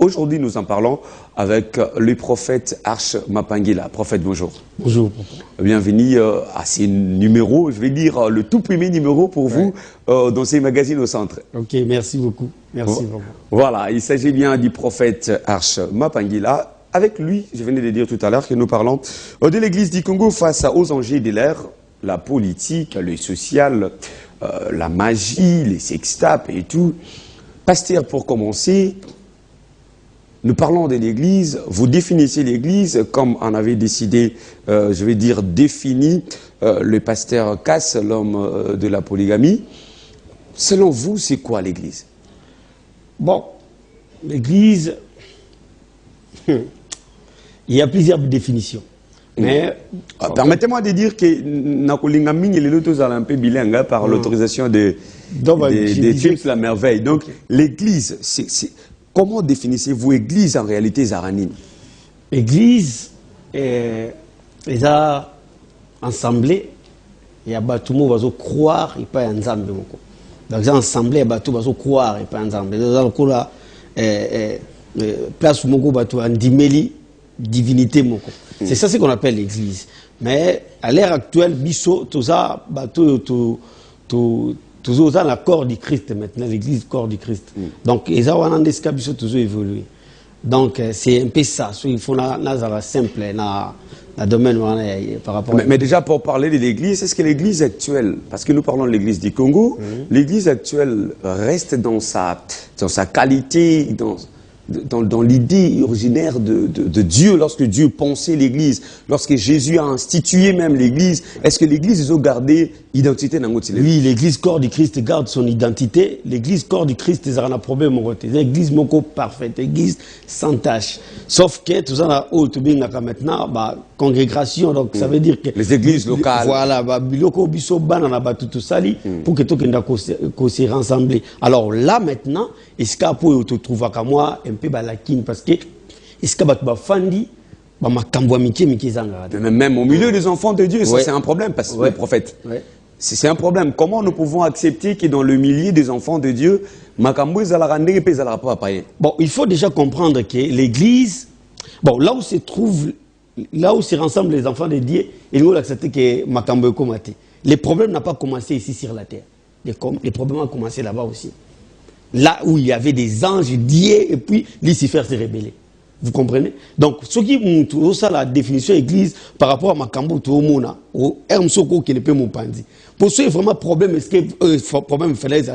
Aujourd'hui, nous en parlons avec le prophète Arche Mapangila. Prophète, bonjour. Bonjour. Bienvenue à ces numéros, je vais dire le tout premier numéro pour vous dans ces magazines au centre. Ok, merci beaucoup. Merci vraiment. Voilà, il s'agit bien du prophète Arche Mapangila. Avec lui, je venais de dire tout à l'heure que nous parlons de l'église du Congo face aux enjeux de l'ère, la politique, le social, la magie, les sextapes et tout. Pasteur, pour commencer, nous parlons de l'église, vous définissez l'église comme on avait décidé, je vais dire défini, le pasteur Casse, l'homme de la polygamie. Selon vous, c'est quoi l'église? Bon, l'église, il y a plusieurs définitions. Mais permettez-moi de dire que Nakolinga Ming est un peu bilingue par l'autorisation de James La Merveille. Donc, l'église, comment définissez-vous l'église en réalité Zaranine? L'église est assemblée, il y a tout le monde va croire et pas ensemble. Donc, assemblée, il y a tout le monde va croire et pas ensemble. Donc, place où mon va en dimeli divinité moko. C'est ça ce qu'on appelle l'église. Mais à l'ère actuelle, biso toza la corps du Christ maintenant, l'église corps du Christ. Donc les awanandeska biso toujours évolué. Donc c'est un peu ça. Il faut na simple na domaine par rapport. Mais déjà pour parler de l'église, est-ce que l'église actuelle, parce que nous parlons de l'église du Congo, l'église actuelle reste dans sa qualité, dans l'idée originaire de Dieu, lorsque Dieu pensait l'église, lorsque Jésus a institué même l'église, est-ce que l'église a gardé l'identité dans notre Oui, l'église corps du Christ garde son identité. L'église corps du Christ, il y a un problème. L'église moko parfaite, l'église sans tâche. Sauf que tout ça, maintenant, congrégation, donc ça veut dire que les églises locales. Voilà, biloko biso banana tout sali pour que tout qu'on se rassemble. Alors là maintenant, est-ce qu'à pour te trouver à moi un peu balakine parce que est-ce que ba fandi ba makambo miki zanga. Même au milieu des enfants de Dieu, ça c'est un problème parce que le prophète. C'est un problème. Comment nous pouvons accepter que dans le milieu des enfants de Dieu, makambo ezala rendre pe ezala pas païen? Bon, il faut déjà comprendre que l'église, bon, là où se rassemblent les enfants de Dieu, il faut accepter que makambo komate. Les problèmes n'ont pas commencé ici sur la terre. Les problèmes ont commencé là-bas aussi. Là où il y avait des anges Dieu et puis Lucifer s'est rébellé. Vous comprenez? Donc, ce qui montre ça la définition église par rapport à Makambo Toomona, au Hermsoko qui ne peut m'opandi. Pour ceux qui ont vraiment problème, est-ce que problème il fallait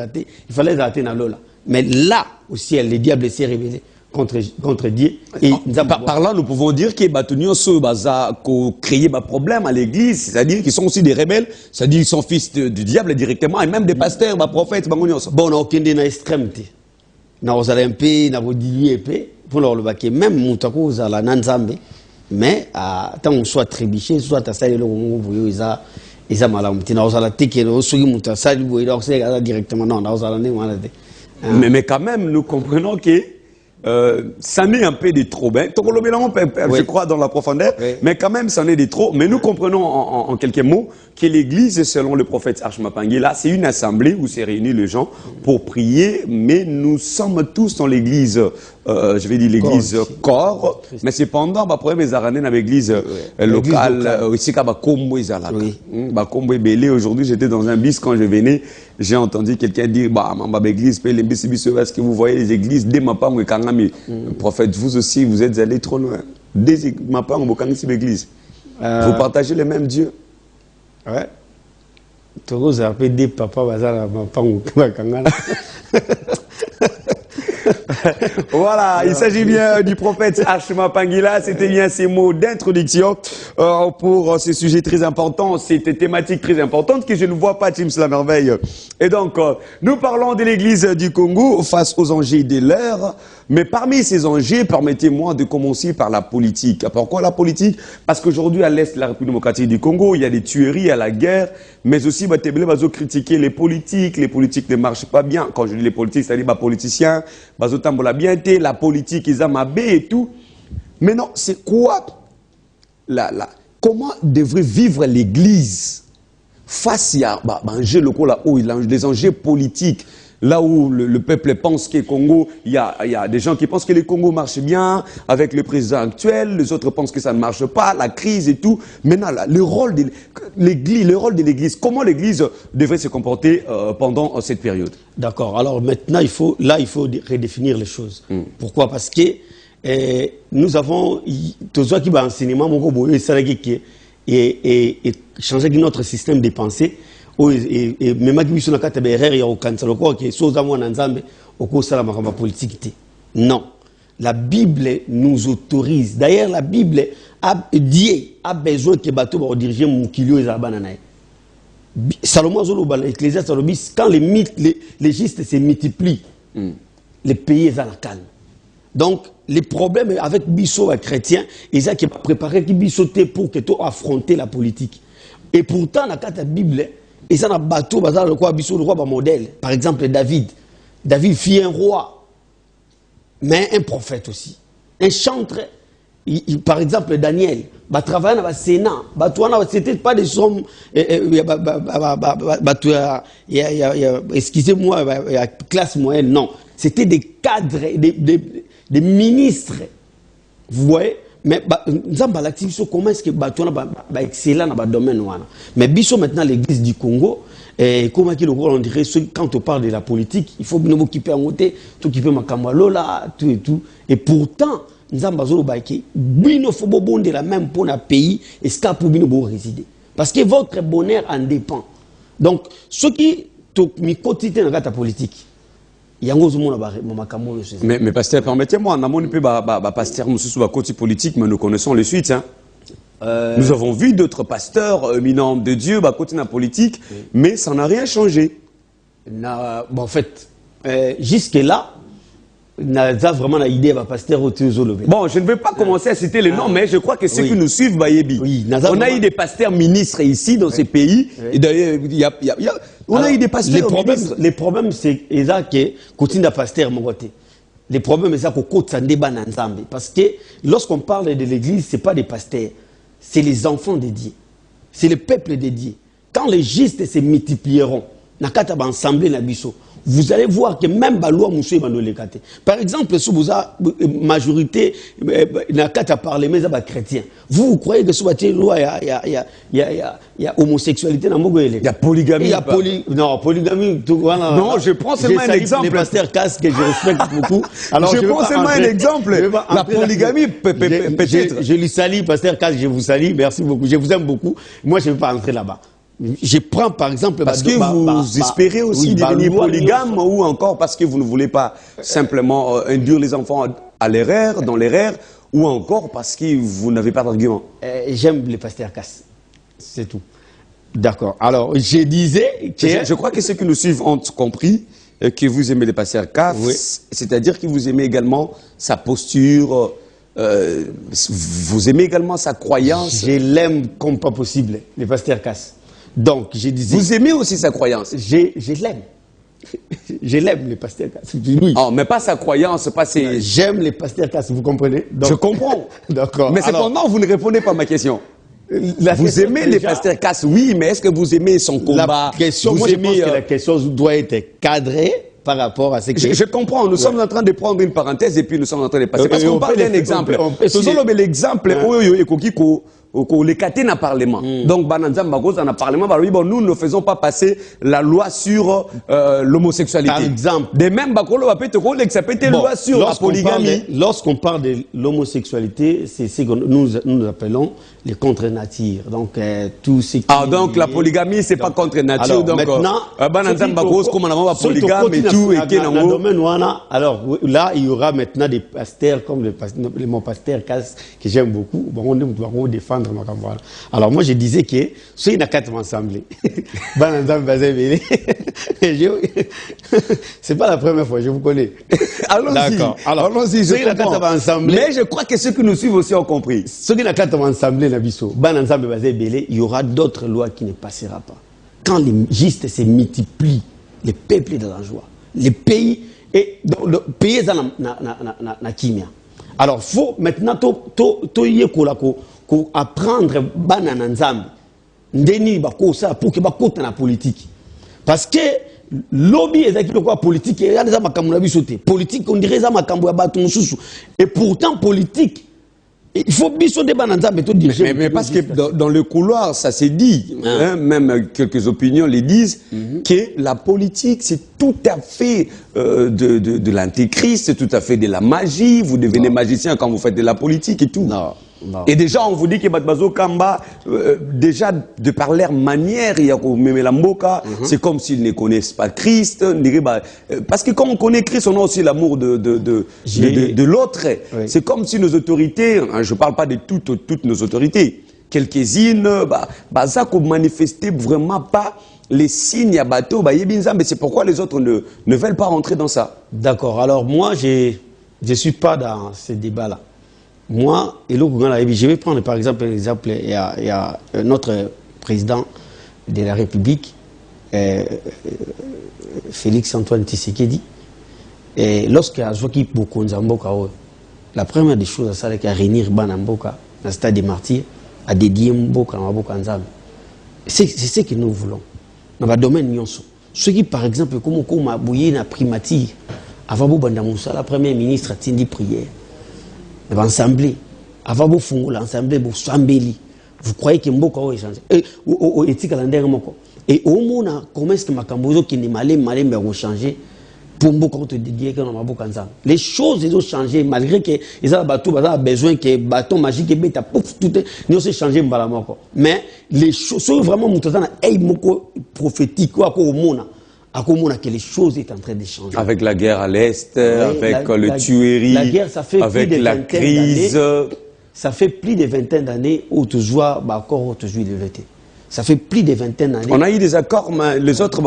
arrêter dans l'eau là. Mais là, au ciel, le diable s'est révélé contre Dieu. Et par là, nous pouvons dire que Batunio a créé des problèmes à l'église, c'est-à-dire qu'ils sont aussi des rebelles, c'est-à-dire qu'ils sont fils du diable directement, et même des pasteurs, des prophètes. Bon, on n'a aucun des extrémité. On a un peu, on a un peu, pour leur le baquet, même Moutako, on a la nanzambe, mais tant on soit trébiché, soit à ça, ils ont mal. On a la teke, on a ça, directement, non, on a la mais quand même, nous comprenons que ça n'est un peu de trop, je crois, dans la profondeur, mais quand même, ça n'est de trop. Mais nous comprenons en quelques mots que l'église, selon le prophète Arche Mapangila, c'est une assemblée où s'est réunis les gens pour prier, mais nous sommes tous dans l'église, je vais dire l'église corps, mais cependant, le problème est dans l'église locale, ici, aujourd'hui, j'étais dans un bus quand je venais, j'ai entendu quelqu'un dire, l'église, parce que vous voyez les églises, dès ma part, prophète, vous aussi, vous êtes allés trop loin. Dès ma part, vous partagez le même Dieu. Ouais. Togo a fait des papas bazar ma pango. Voilà, il s'agit bien du prophète Arche Mapangila. C'était bien ces mots d'introduction pour ce sujet très important, cette thématique très importante que je ne vois pas, James La Merveille. Et donc, nous parlons de l'église du Congo face aux enjeux de l'ère. Mais parmi ces enjeux, permettez-moi de commencer par la politique. Pourquoi la politique? Parce qu'aujourd'hui, à l'est de la République démocratique du Congo, il y a des tueries, il y a la guerre, mais aussi, critiquer les politiques ne marchent pas bien. Quand je dis les politiques, c'est-à-dire, politiciens, la politique, ils ont mabé et tout. Mais non, c'est quoi comment devrait vivre l'église face à des enjeux politiques? Là où le peuple pense que le Congo, il y a des gens qui pensent que le Congo marche bien avec le président actuel, les autres pensent que ça ne marche pas, la crise et tout. Maintenant, là, le rôle de l'Église, comment l'Église devrait se comporter pendant cette période? D'accord. Alors maintenant, il faut redéfinir les choses. Pourquoi? Parce que nous avons tout ça qui va enseignement et changer notre système de pensée. Et même si nous avons des erreurs, politique. Non. La Bible nous autorise. D'ailleurs, la Bible Dieu a besoin que bateau diriger mon kilio et zabananaï. Salomon Zolo, l'Ecclésiaste, quand les gistes se multiplient, les pays sont en calme. Donc, les problèmes avec Bissot et chrétiens, ils ont préparé qui Bissoté pour que tu affronter la politique. Et pourtant, dans la Bible, ils ont un bateau, le roi Bissot, le roi modèle. Par exemple, David. David fit un roi, mais un prophète aussi. Un chantre, par exemple, Daniel, travailler dans le Sénat. C'était pas des sommes, excusez-moi, classe moyenne, non. C'était des cadres, des ministres. Vous voyez? Mais nous avons l'activité, comment est-ce que Batouana est excellent dans le domaine. Mais Bissot, maintenant, l'Église du Congo, comment est-ce que le rôle, on dirait, quand on parle de la politique, il faut nous occuper en côté, tout occuper ma Kamalola, tout et tout. Et pourtant, nous avons besoin de la même pour un pays, et ce pour nous résider. Parce que votre bonheur en dépend. Donc, ce qui est quotidien dans la politique, mais pasteur, permettez-moi, on a pasteur côté politique, mais nous connaissons les suites. Hein. Nous avons vu d'autres pasteurs éminents de Dieu, côté de la politique, mais ça n'a rien changé. En fait, jusque-là, on a vraiment l'idée de pasteur au Bon, je ne vais pas commencer à citer les noms, mais je crois que ceux qui nous suivent, Bayebi. On a eu des pasteurs ministres ici, dans ces pays. Et d'ailleurs, on a eu des pasteurs ministres. Les problèmes, c'est que continue de pasteur, mon côté. Les problèmes, c'est qu'on côté ça débat ensemble. Parce que lorsqu'on parle de l'église, ce n'est pas des pasteurs. C'est les enfants dédiés. C'est le peuple dédié. Quand les gistes se multiplieront, vous allez voir que même la loi Moussou va nous l'écarter. Par exemple, si vous avez majorité, mais chrétien, vous croyez que sur la loi, il y a homosexualité dans le il y a polygamie. Non, polygamie. Non, je prends seulement un exemple. Les pasteurs Casque, que je respecte beaucoup. Alors, je prends seulement un exemple. La polygamie, peut-être. Je lui salue, pasteur Casque, je vous salue. Merci beaucoup. Je vous aime beaucoup. Moi, je ne vais pas entrer là-bas. Je prends par exemple... Parce que vous espérez aussi devenir polygame ou encore parce que vous ne voulez pas simplement induire les enfants à l'erreur, dans l'erreur, ou encore parce que vous n'avez pas d'argument. J'aime les pasteurs Casse. C'est tout. D'accord. Alors, je disais que... Je crois que ceux qui nous suivent ont compris que vous aimez les pasteurs Casse, oui. C'est-à-dire que vous aimez également sa posture... vous aimez également sa croyance. Je l'aime comme pas possible, les pasteurs Casse. Donc, je disais... Vous aimez aussi sa croyance? Je l'aime. Je l'aime, les pasteurs Casse. Oui. Oh, mais pas sa croyance, pas ses... J'aime les pasteurs Casse, vous comprenez? Donc... Je comprends. D'accord. Mais cependant, vous ne répondez pas à ma question. Vous aimez les pasteurs Casse, oui, mais est-ce que vous aimez son combat? La question, moi, je pense que la question doit être cadrée par rapport à ce que... Je comprends. Nous sommes en train de prendre une parenthèse et puis nous sommes en train de passer. Parce qu'on parle d'un exemple. L'exemple, les catènes à parlement. Donc, dans parlement, nous ne faisons pas passer la loi sur l'homosexualité. Par exemple. De même, ça peut être loi sur la polygamie. Lorsqu'on parle de l'homosexualité, c'est ce que nous appelons les contre-natures. Donc, tout ce qui... Ah, donc la polygamie, c'est pas contre-nature. Donc, maintenant, polygame et tout, alors là, il y aura maintenant des pasteurs comme mon pasteur Casse, que j'aime beaucoup. Bon, on va défendre. Alors moi je disais que ceux qui n'ont qu'à m'assembler, c'est pas la première fois, je vous connais. Allons-y, mais je crois que ceux qui nous suivent aussi ont compris. Ceux qui n'ont qu'à m'assembler, il y aura d'autres lois qui ne passeront pas. Quand les gistes se multiplient, les peuples sont dans la joie. Les pays, et le pays est dans la kimia. Alors il faut maintenant apprendre banana nzambe ndeni bakosa pour que bakota na politique parce que lobby ezaki quoi politique et les makambo na biso te politique on dirait ça makambo ya bato mususu et pourtant politique il faut biso débat na nzambe to diriger mais parce que dans le couloir ça s'est dit hein, même quelques opinions les disent que la politique c'est tout à fait de l'antéchrist, c'est tout à fait de la magie, vous devenez magicien quand vous faites de la politique et tout. Non. Non. Et déjà, on vous dit que Batbazo Kamba, déjà, de par leur manière, c'est comme s'ils ne connaissent pas Christ. Parce que quand on connaît Christ, on a aussi l'amour de l'autre. Oui. C'est comme si nos autorités, hein, je ne parle pas de toutes nos autorités, quelques-unes, ça qu'on manifestait vraiment pas les signes à bateau, mais c'est pourquoi les autres ne veulent pas rentrer dans ça. D'accord. Alors moi, je ne suis pas dans ce débat-là. Moi, je vais prendre par exemple il y a notre président de la République, Félix Antoine Tshisekedi, et lorsqu'il a joué beaucoup la première des choses, c'est à réunir Banamboka, dans le stade des martyrs, à dédier Mboka à Mboka Nzambe. C'est ce que nous voulons. Dans le domaine nyonso. Ceux qui, par exemple, comme on a bouillé na primature, avant Bandamoussa, la première ministre a tenu prière. L'Assemblée, avant de faire l'Assemblée, vous croyez que Mboka va changer? Et au moins, comment est-ce que Makambozo qui n'est malé va changer pour Mboka te dédier que Mboka Nzambe? Les choses ont changé malgré que ils ont besoin que bâton magique et bêta pouf tout ne se changer mbalamoko. Mais les choses sont vraiment moutazana et moko prophétique quoi au monde. Que les choses sont en train de changer. Avec la guerre à l'Est, oui, avec le tuerie, la guerre, ça fait avec la crise. Ça fait plus de vingtaine d'années où tu joues encore tu joues de l'été. Ça fait plus de vingtaine d'années. On a eu des accords, mais les autres,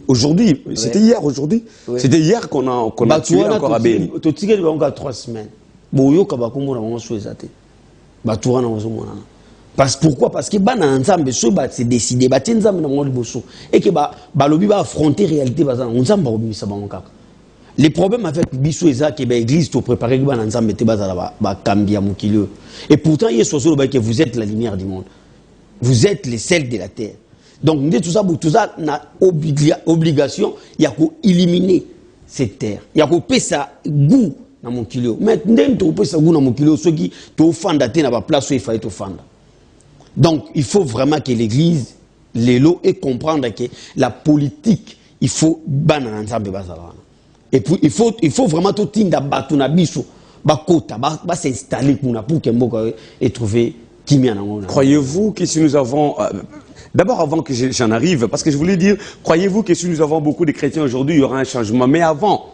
aujourd'hui, c'était hier, aujourd'hui. Oui. C'était hier qu'on a tué encore à Béni. Tu as tué encore 3 semaines. Boyo Kabakumura, on a joué ça. Batourana, on a joué. Pourquoi? Parce que c'est décidé et que balobi va affronter réalité. Les problèmes avec Bissou et que l'église te prépare et pourtant il y a que vous êtes la lumière du monde, vous êtes les sels de la terre. Donc tout ça n'a obligation il y a éliminer cette terre, il y a que ça goût dans mon kilo. Maintenant tu peux ça goût dans mon kilo ceux qui te offendent à la place où il fallait te offendre. Donc, il faut vraiment que l'Église, les lots, et comprendre que la politique, il faut et puis, il faut vraiment tout s'installer pour que Mboka ait trouvé Kimia. Croyez-vous que si nous avons... D'abord, avant que j'en arrive, parce que je voulais dire, croyez-vous que si nous avons beaucoup de chrétiens aujourd'hui, il y aura un changement? Mais avant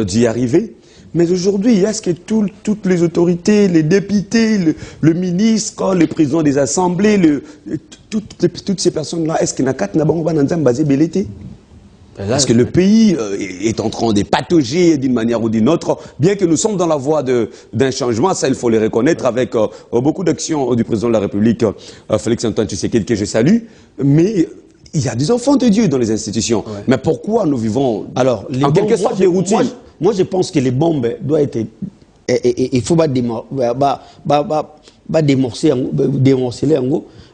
d'y arriver, mais aujourd'hui, est-ce que toutes les autorités, les députés, le ministre, le président des assemblées, toutes ces personnes-là, est-ce qu'il y a parce que le pays est en train de patauger d'une manière ou d'une autre, bien que nous sommes dans la voie d'un changement, ça il faut le reconnaître, avec beaucoup d'actions du président de la République, Félix Antoine Tshisekedi, que je salue, mais... Il y a des enfants de Dieu dans les institutions. Ouais. Mais pourquoi nous vivons en quelque sorte des routines? Moi, je pense que les bombes doivent être... Il faut pas démorcer,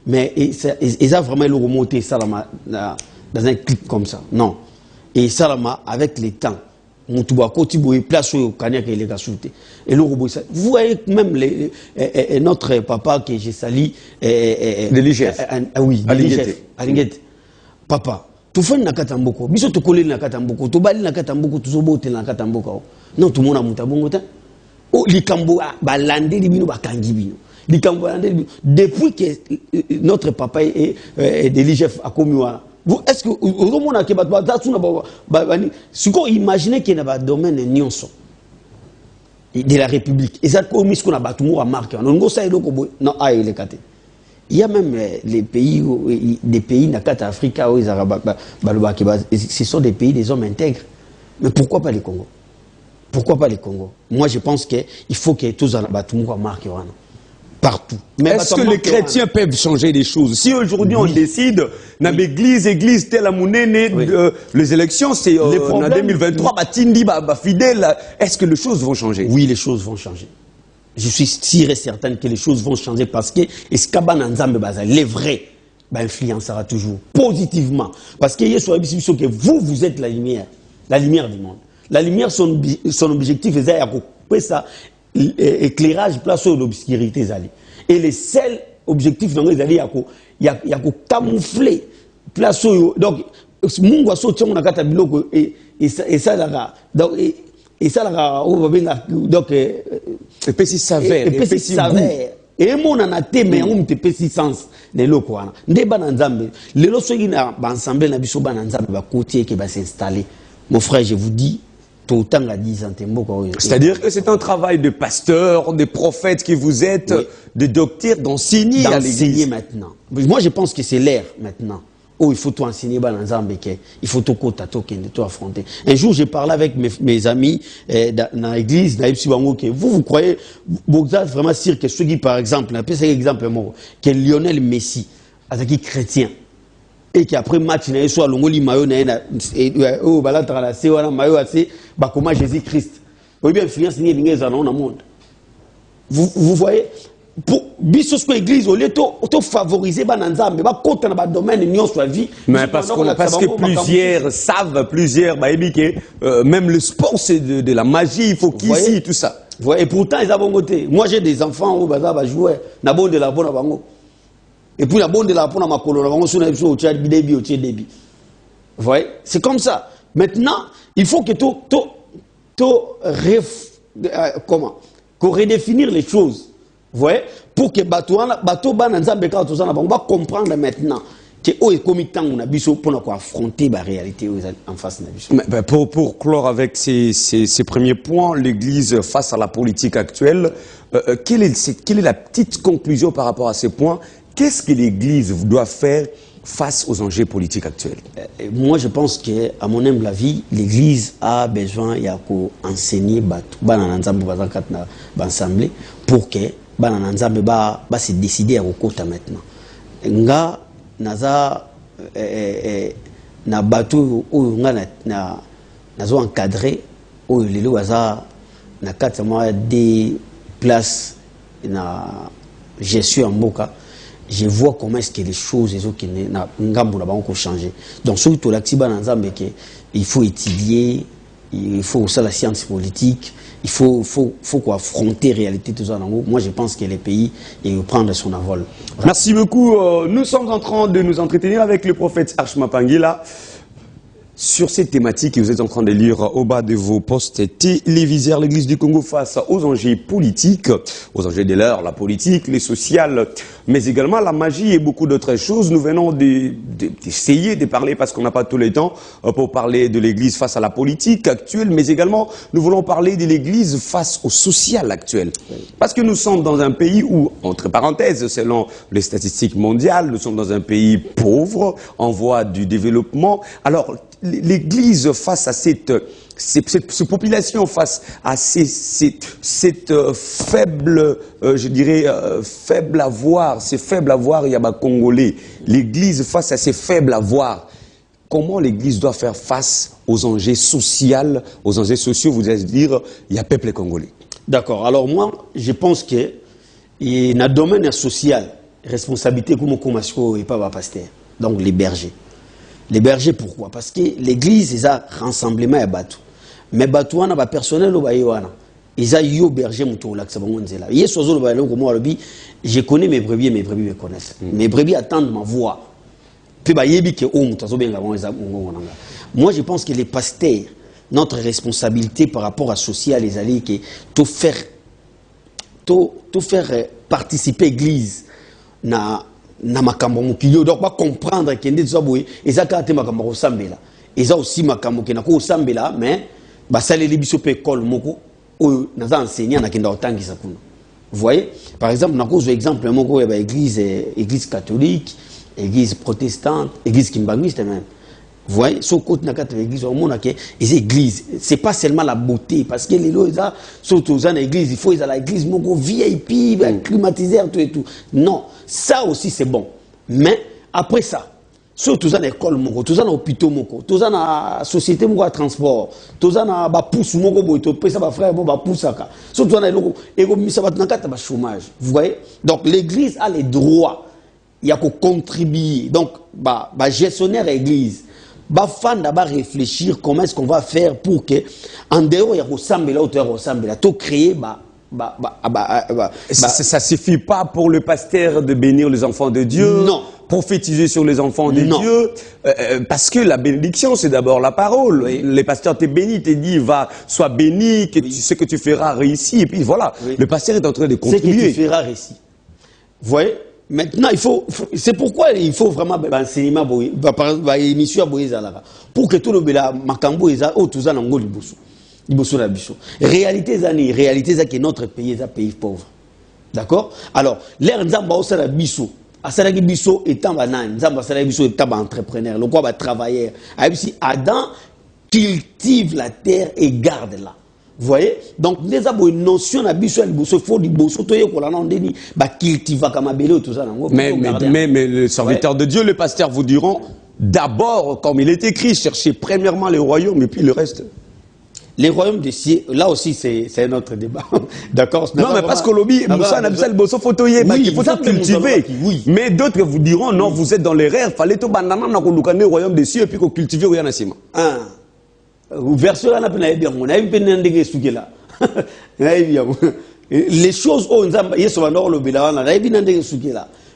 mais ils ont vraiment le remonté ça dans un clip comme ça. Non. Et ça, avec les temps, vous voyez même notre papa que j'ai sali... De l'IGF. Oui, de l'IGF. Papa, tu fais na katamboko, biso to kolé na katamboko, to bali na katamboko, to zobote na katamboko. Non, tout le monde a mutabongo ta. Oh, likambo ba landé libino ba kangi bino. Likambo landé libino. Depuis que notre papa est de l'IGF a commis vous est-ce que au monde a ke ba tsuna ba si qu'on imaginer qu'il y a ba domaine nyonso de la République. Et ça commis ce qu'on a battu mo a marqué. Non go ça eloko non a il est katé. Il y a même les pays, des pays Nakata Africa, où ce sont des pays des hommes intègres. Mais pourquoi pas les Congo? Pourquoi pas les Congo? Moi, je pense qu'il faut que tous en marquent partout. Est-ce que les chrétiens peuvent changer les choses? Si aujourd'hui on décide, dans l'église telle à Mounene, les élections, c'est en 2023, fidèle, est-ce que les choses vont changer? Oui, les choses vont changer. Je suis sûr et certain que les choses vont changer parce que les vrais bah, influencera toujours positivement. Parce qu'il y a que vous êtes la lumière du monde. La lumière, son objectif, c'est ça, éclairage place sur l'obscurité. Et le seul objectif, il y a camoufler place sur. Donc, mungu asoti on akata biloko et ça là donc et puis si s'avère et mon anate mais on te pesi sens les loko wana ndeba na nzambe lelo soki na ba ensemble na biso ba na nzambe ba côté qui va s'installer mon frère je vous dis tout temps à 10 ans c'est-à-dire que c'est un travail de pasteur, de prophète qui vous êtes, oui, de docteur, d'enseigner à l'église maintenant. Moi je pense que c'est l'ère maintenant. Oh, il faut tout enseigner dans il faut tout côté tout affronter. Un jour, j'ai parlé avec mes amis dans l'église, vous croyez, vous êtes vraiment sûr que ceux qui, par exemple, que Lionel Messi, qui chrétien, et qui après match, il soit l'ongoli maillot, comment Jésus-Christ. Vous voyez bien, influence dans le monde. Vous voyez? Pour biso l'église au lieu de favoriser bananzambe ba kota na ba domaine nyonso la vie mais parce que plusieurs même le sport c'est de la magie, il faut qu'ici tout ça. Et pourtant ils ont côté. Moi j'ai des enfants où baza ba jouer na bonde la pona bango. Et puis la bonde la pona makolo na bango sona biso au tchad bidebi au tchedebi. Vous voyez? C'est comme ça. Maintenant, il faut que qu'on redéfinir les choses. Vous voyez, pour que bateau bananzambe ka tozana ba on va comprendre maintenant que o comme temps on a biso pour affronter la réalité en face na biso. Mais pour clore avec ces premiers points, l'église face à la politique actuelle, quelle est la petite conclusion par rapport à ces points? Qu'est-ce que l'église doit faire face aux enjeux politiques actuels? Moi je pense que à mon humble avis, l'église a besoin d'enseigner bananzambe bazakatna ensemble pour que bana nzambe ba se décider à kokota maintenant nga naza na bateau o nga na nazo encadrer o lelo baza na kati moi des places na gestion en mboka je vois comment est-ce que les choses qui na ngambo na bango changer donc surtout l'acti bana nzambe que il faut étudier, il faut aussi la science politique. Il faut affronter la réalité de tout ça. Moi, je pense que les pays vont prendre son envol. Merci beaucoup. Nous sommes en train de nous entretenir avec le prophète Archma Pangila sur cette thématique que vous êtes en train de lire au bas de vos postes téléviseurs. L'Église du Congo face aux enjeux politiques, aux enjeux de l'heure, la politique, les sociales, mais également la magie et beaucoup d'autres choses. Nous venons d'essayer de parler, parce qu'on n'a pas tout le temps, pour parler de l'Église face à la politique actuelle, mais également nous voulons parler de l'Église face au social actuel. Parce que nous sommes dans un pays où, entre parenthèses, selon les statistiques mondiales, nous sommes dans un pays pauvre, en voie du développement. Alors, l'Église face à cette population, face à cette faible, je dirais, faible avoir, ces faibles avoirs, il y a Congolais. L'Église face à ces faibles avoirs, comment l'Église doit faire face aux enjeux sociaux, vous allez dire, il y a peuple congolais. D'accord. Alors moi, je pense que dans le domaine social, responsabilité comme et pas le pasteur, donc les bergers. Les bergers, pourquoi? Parce que l'église, ils ont rassemblement à Batou. Mais Batou, on a personnel, ils ont eu berger, je connais mes brebis me connaissent. Mes brebis attendent ma voix. Moi, je pense que les pasteurs, notre responsabilité par rapport à social, les alliés, que tout faire participer l'église na makambo mokili donc pas comprendre que ndé zoboye ezaka te makambo ko sambela eza aussi makambo ke na ko sambela mais ba saleli biso pe école moko o naza enseignant na kenda otangisa kuna. Vous voyez, par exemple na ko zo exemple moko ya ba église catholique, église protestante, église kimbanguiste même. Vous voyez, ce côté de l'église, au monde, les églises, c'est pas seulement la beauté, parce que les lois, surtout dans l'église, il faut qu'ils aient l'église, mon VIP, climatiseur, tout et tout. Non, ça aussi c'est bon. Mais après ça, surtout dans l'école, tout dans l'hôpital, tout dans la société de transport, tout dans la pousse, ça va frère, pousse, surtout dans les locaux, et ça va être un chômage. Vous voyez, donc l'église a les droits il y a qu'à contribuer. Donc, gestionnaire église, fan d'abord réfléchir comment est-ce qu'on va faire pour que, en dehors, il y a tout créer, ça suffit pas pour le pasteur de bénir les enfants de Dieu. Non. Prophétiser sur les enfants de Dieu. Parce que la bénédiction, c'est d'abord la parole. Oui. Les pasteurs t'es béni, t'es dit, sois béni, que ce que tu feras réussir. Et puis voilà, le pasteur est en train de contribuer. Ce que tu feras réussir. Vous voyez? Maintenant, c'est pourquoi il faut vraiment enseignement, émission pour que tout le monde makambo tout ça n'ango liboso na biso. Réalité c'est que notre pays est un pays pauvre. D'accord? Alors, l'air nzamba osala biso, asalaki biso étant banane, nzamba asalaki biso étant entrepreneur, le quoi travailleur. Si Adam cultive la terre et garde-la. Vous voyez? Donc, nous avons une notion de biso, il faut du bosso, mais le serviteur de Dieu, le pasteur vous diront, d'abord, comme il est écrit, cherchez premièrement les royaumes et puis le reste. Les royaumes des cieux, là aussi, c'est un autre débat. D'accord? Non, mais parce que l'objet, Moussa n'a pas le bosso photoyer, il faut cultiver. Oui. Mais d'autres vous diront, non, vous êtes dans l'erreur, fallait tout banana, le royaume des cieux et puis qu'on cultive rien à cima. Version là, les choses où ils sont dans le bilan,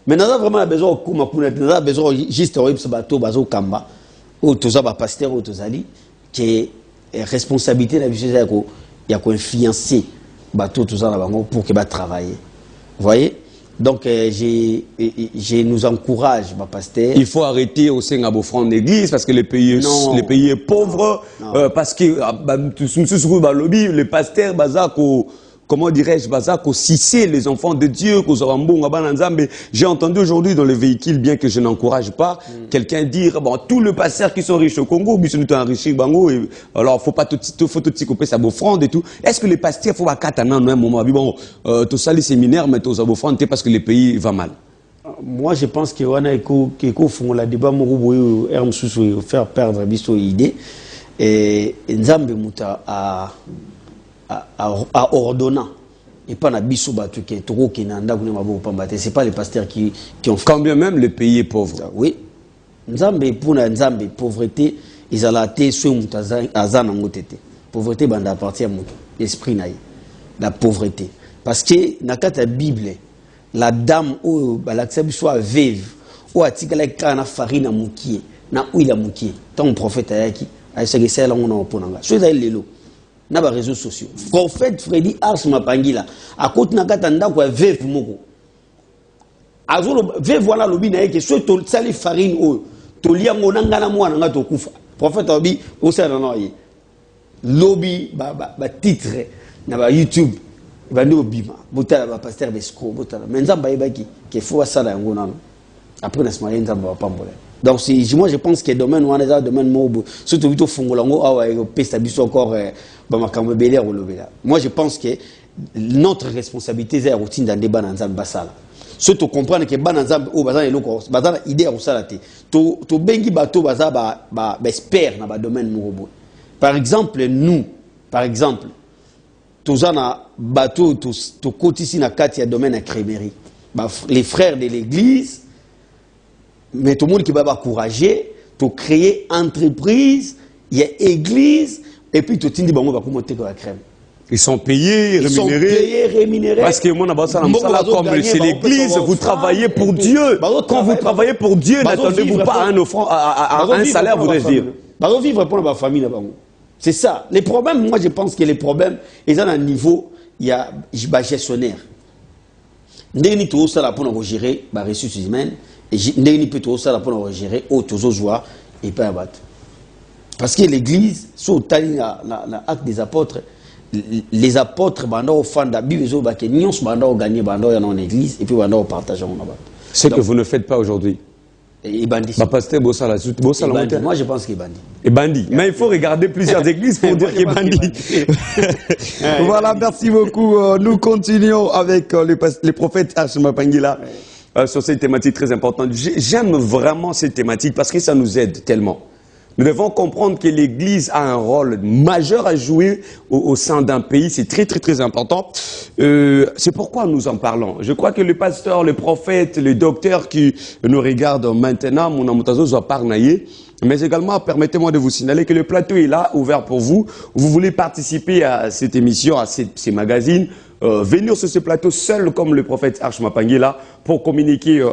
mais nous avons vraiment besoin de besoin juste de bateau, bateau kamba, ou tout ça, pasteur, ou tout ça, qui est responsabilité de la vie, il y a influencer bateau, tout ça, pour qu'il va travailler. Vous voyez? Donc, je nous encourage, ma pasteur. Il faut arrêter au sein de l'offrande d'église parce que les pays est pauvre. Parce que, les pasteurs, comment dirais-je, cissé les enfants de Dieu, j'ai entendu aujourd'hui dans le véhicule, bien que je n'encourage pas, quelqu'un dire, bon, tous les pasteurs qui sont riches au Congo, ils sont enrichis, alors faut pas tout couper sa offrande et tout. Est-ce que les pasteurs, faut pas qu'à un moment, bon, tout ça, les séminaires, mais tout ça, offrande, parce que le pays va mal? Moi, je pense que on a font la débat, faire perdre l'idée, et Nzambe Mouta à ordonnant et pas na biso batu qui est trop qui n'anda kuna mabo pambate, c'est pas les pasteurs qui ont fait. Quand bien même le pays est pauvre. Oui. Nzambe pour na Nzambe pauvreté ils allaient té so mutaza azana ngotete. Pauvreté banda partir à esprit naï. La pauvreté parce que na kata Bible la dame ou balaksa biso veuve ou atikala kana farine na mukie na huile mukie tant prophète ayaki ayesege sala ngona oponanga. So za lelo na ba réseaux sociaux. Prophète Freddy Ars Mapangila a côté na kata ndako ya veuve moko. Azolo veuve voilà lobi na yeke so to sali farine o to lia ngona ngana mwana nga to kufa. Prophète obi o sala na yi. Lobby ba titre na ba YouTube ba ndo bima. Botala ba pasteur Besco botala. Mais nzamba yebaki ke faut sala ngona. Après na semaine nzamba ba pambola. Donc moi je pense que domaine on a domaine mobo surtout plutôt fongolango awa pesta biso encore moi je pense que notre responsabilité c'est routine dans débat dans nzamba basala surtout comprendre que ba nzamba o bazana eloko bazana idée ya kosala te to bengi bato baza ba expert na ba domaine mobo par exemple nous tozana bato to kotisi na kati ya domaine ya crémerie les frères de l'église. Mais tout le monde qui va encourager, pour créer entreprise, il y a église, et puis tout le monde va monter la crème. Ils sont payés, rémunérés. Parce que moi, comme c'est l'église, vous travaillez pour Dieu. Quand vous travaillez pour Dieu, n'attendez-vous pas à un salaire, vous devez dire. Vous vivre pour la famille. C'est ça. Les problèmes, moi je pense que les problèmes, ils sont à un niveau, il y a un gestionnaire. Nous avons gérer les ressources humaines. Et nous peut ça pour gérer autres joie et pas abattre. Parce que l'église, sur l'acte des apôtres, les apôtres, au fond de la Bible, ils ont gagné dans l'église et puis ils partagent. Ce que vous ne faites pas aujourd'hui. Et bandit. Pasteur Bossala, moi je pense qu'il est bandit. Et bandit. Mais il faut regarder plusieurs églises pour dire qu'il est bandit. Voilà, merci beaucoup. Nous continuons avec les prophètes Ars Mapangila. Sur cette thématique très importante. J'aime vraiment cette thématique parce que ça nous aide tellement. Nous devons comprendre que l'Église a un rôle majeur à jouer au sein d'un pays. C'est très, très, très important. C'est pourquoi nous en parlons. Je crois que les pasteurs, les prophètes, les docteurs qui nous regardent maintenant, mon amoutazo soit parnaillé. Mais également, permettez-moi de vous signaler que le plateau est là, ouvert pour vous. Vous voulez participer à cette émission, à ces magazines, venir sur ce plateau seul comme le prophète Arch Mapangila pour communiquer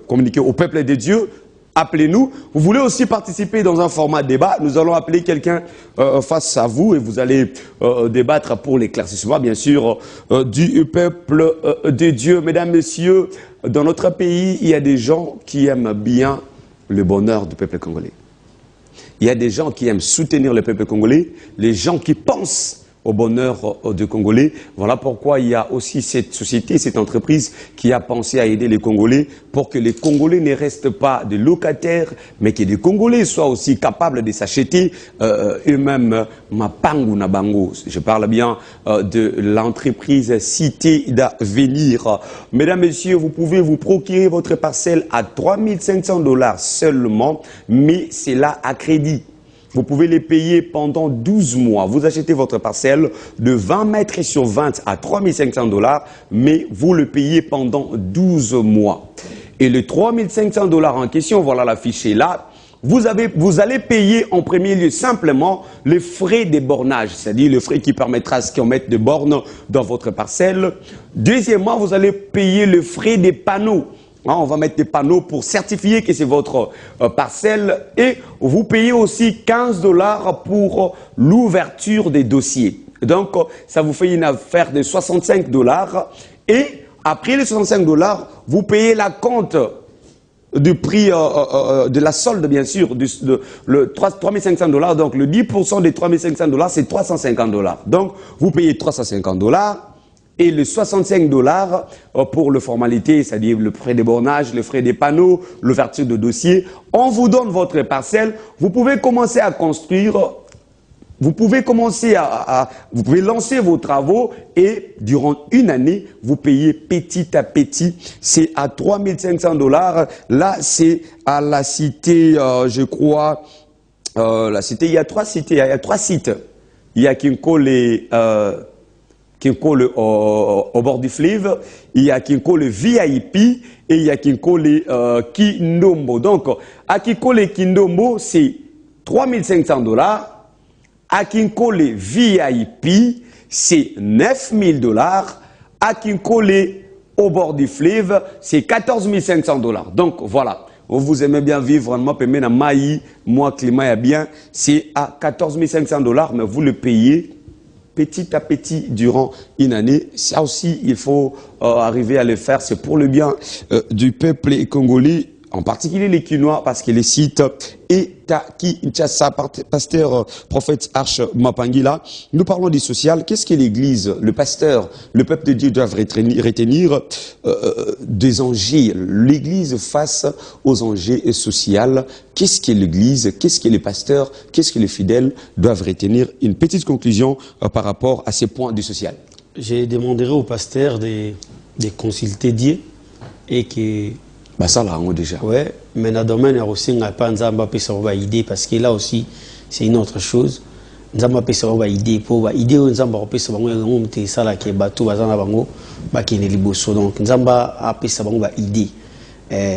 communiquer au peuple de Dieu. Appelez-nous. Vous voulez aussi participer dans un format débat. Nous allons appeler quelqu'un face à vous et vous allez débattre pour l'éclaircissement, bien sûr, du peuple de Dieu. Mesdames, Messieurs, dans notre pays, il y a des gens qui aiment bien le bonheur du peuple congolais. Il y a des gens qui aiment soutenir le peuple congolais, les gens qui pensent au bonheur des Congolais. Voilà pourquoi il y a aussi cette société, cette entreprise qui a pensé à aider les Congolais pour que les Congolais ne restent pas des locataires, mais que les Congolais soient aussi capables de s'acheter eux-mêmes Mapangu Nabango. Je parle bien de l'entreprise Cité d'Avenir. Mesdames, Messieurs, vous pouvez vous procurer votre parcelle à 3 500 $ seulement, mais c'est là à crédit. Vous pouvez les payer pendant 12 mois. Vous achetez votre parcelle de 20 mètres sur 20 à 3 500 $, mais vous le payez pendant 12 mois. Et les 3 500 $ en question, voilà l'affiché là, vous allez payer en premier lieu simplement les frais des bornages, c'est-à-dire le frais qui permettra à ce qu'on mette des bornes dans votre parcelle. Deuxièmement, vous allez payer le frais des panneaux. On va mettre des panneaux pour certifier que c'est votre parcelle et vous payez aussi 15 $ pour l'ouverture des dossiers. Donc, ça vous fait une affaire de 65 $ et après les 65 $, vous payez la compte du prix de la solde, bien sûr, le 3 500 $. Donc, le 10% des 3 500 $, c'est 350 $. Donc, vous payez 350 $. Et les 65 $ pour le formalité, c'est-à-dire le frais des bornages, le frais des panneaux, l'ouverture de dossier. On vous donne votre parcelle. Vous pouvez commencer à construire. Vous pouvez vous pouvez lancer vos travaux et durant une année, vous payez petit à petit. C'est à 3 500 $. Là, c'est à la cité, je crois, la cité. Il y a 3 cités, il y a 3 sites. Il y a Kinkole, au bord du fleuve, il y a Kinkole VIP et il y a Kinkole Kindombo. Donc, à Kinkole Kindombo, c'est 3 500 $. À Kinkole VIP, c'est 9 000 $. À Kinkole au bord du fleuve, c'est 14 500 $. Donc, voilà. Vous aimez bien vivre, vraiment, moi, climat est bien, c'est à 14 500 $, mais vous le payez petit à petit durant une année. Ça aussi, il faut arriver à le faire. C'est pour le bien du peuple congolais, en particulier les Quinois, parce que les sites est à Kinshasa, pasteur prophète Arch Mapangila. Nous parlons du social. Qu'est-ce que l'Église, le pasteur, le peuple de Dieu doivent retenir des enjeux? L'Église face aux enjeux sociaux. Qu'est-ce que l'Église? Qu'est-ce que les pasteurs? Qu'est-ce que les fidèles doivent retenir? Une petite conclusion par rapport à ces points du social. Je demanderai aux pasteurs de consulter Dieu et que... Bah ça là, on déjà. Ouais, mais dans le domaine aussi, on n'a pas une idée parce que là aussi, c'est une autre chose. Nous avons une idée pour l'idée, nous avons une idée ça là qui est bateau, qui est liboso. Donc nous avons une idée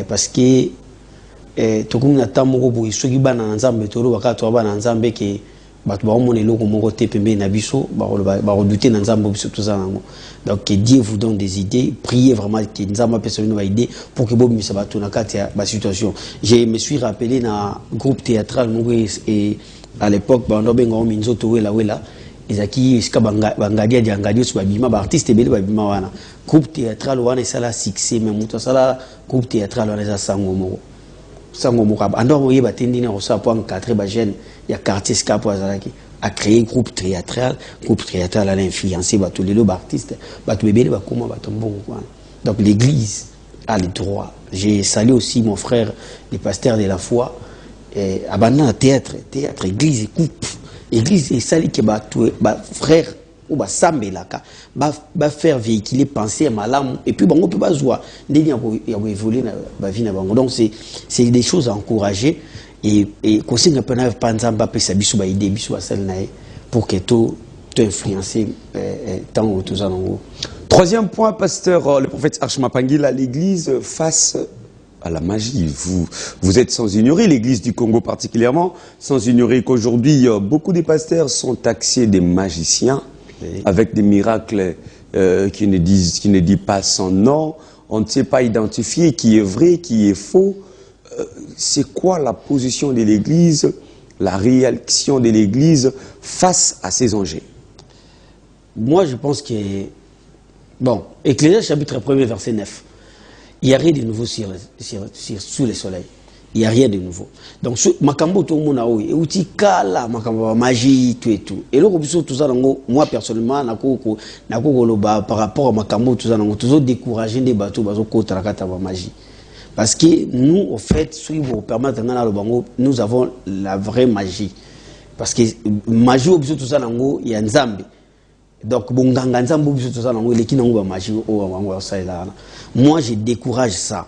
parce que tout comme nous avons une idée, nous avons une idée bato baomona eloko moko te pembeni na biso barodute na nzambe biso toza nango. Donc que Dieu vous donne des idées, priez vraiment que nzambe apesa bino baidée pour que bobimisa bato na kati ya situation. Je me suis rappelé na groupe théâtral moko et à l'époque bando benga minzoto wela ezaki esika bangadia dia ngadio so babima ba artiste ebele babima wana groupe théâtral wana esala succès mais muto sala groupe théâtral wana eza sango moko ando moye batendi na rosa pour encadrer ba jeune ya quartier Scapo azalaki a créé groupe théâtral a influencé bato lelo ba artiste bato bebele ba koma bato mbongo quoi. Donc l'église a le droit. J'ai salué aussi mon frère le pasteur de la foi et abandonné théâtre église église et sali que ba frère ou ba sambelaka ba faire véhiculer penser malamu et puis bango peut pas joie ndeni ya évoluer na ba vie na bango. Donc c'est des choses à encourager et conseiller un peu na panzamba pesa biso ba idée biso basal nae pour que tout to influencer tant au tout ça. Troisième point, pasteur, le prophète Archimapangila, l'église face à la magie. Vous êtes sans ignorer, l'église du Congo particulièrement, sans ignorer qu'aujourd'hui, beaucoup de pasteurs sont taxés des magiciens, avec des miracles qui ne disent pas son nom. On ne sait pas identifier qui est vrai, qui est faux. C'est quoi la position de l'église, la réaction de l'église face à ces enjeux? Moi, je pense que... Bon, Ecclésiaste chapitre 1er, verset 9. Il n'y a rien de nouveau sous le soleil. Il n'y a rien de nouveau. Donc, makambo tout le monde a eu, et kala makambo magie tout et tout. Et là, tout ça, moi personnellement, par rapport à makambo tout ça, toujours décourager des bateaux, contre la magie. Parce que nous, au fait, si vous permettez nous avons la vraie magie. Parce que magie, tout ça, il y a un Nzambe. Donc, moi, je décourage ça.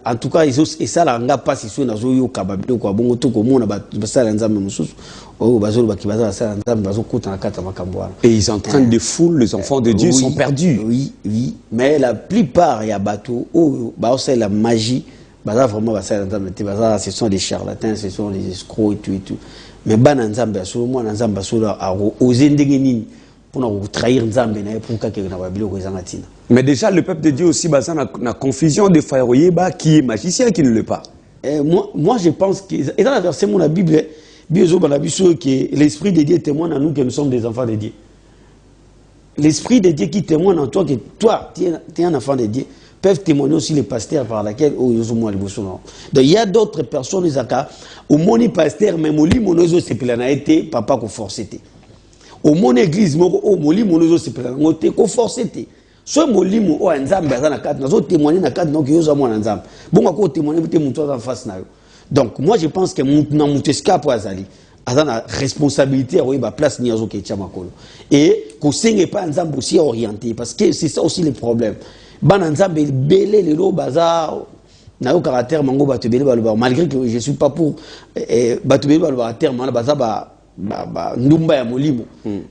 En tout cas, et ça, là, on n'a pas si sur la zone kababilo quoi. Bon, tout comme on a passé à l'ensemble, et ils entraînent des foules, les enfants de Dieu sont perdus. Oui, oui. Mais la plupart, il y a bateau, c'est la magie. Vraiment, ce sont des charlatans, ce sont des escrocs et tout et tout. Mais Bananzamba, sur moi, Nanzamba, sur aux Indéguénines, pour trahir Nzambe, pour qu'il y ait. Mais déjà, le peuple de Dieu aussi, basa na confusion de Faroyeba qui est magicien, qui ne l'est pas. Moi, je pense que, et dans la verset de la Bible, que l'Esprit de Dieu témoigne à nous que nous sommes des enfants de Dieu. L'Esprit de Dieu qui témoigne en toi que toi, tu es un enfant de Dieu, peuvent témoigner aussi les pasteurs par lesquels donc il y a d'autres personnes au monde pasteur même au lit monozo c'est été papa ko forcé au monde église au moli monozo c'est planité ko forcé soit molimo o nzambe azana kat nazo témoigner na kat donc yoza mwana nzambe bon ko témoigner te muto en face na yo. Donc moi je pense que na muteska po azali azana responsabilité oui ba place ni azo ke chamakolo et ko senge pas nzambe aussi orienté parce que c'est ça aussi le problème. Bananzambe belé les lots bazar na yo caractère mango batubele baluba malgré que je suis pas pour batubele baluba terme na bazaba ndumba ya molimo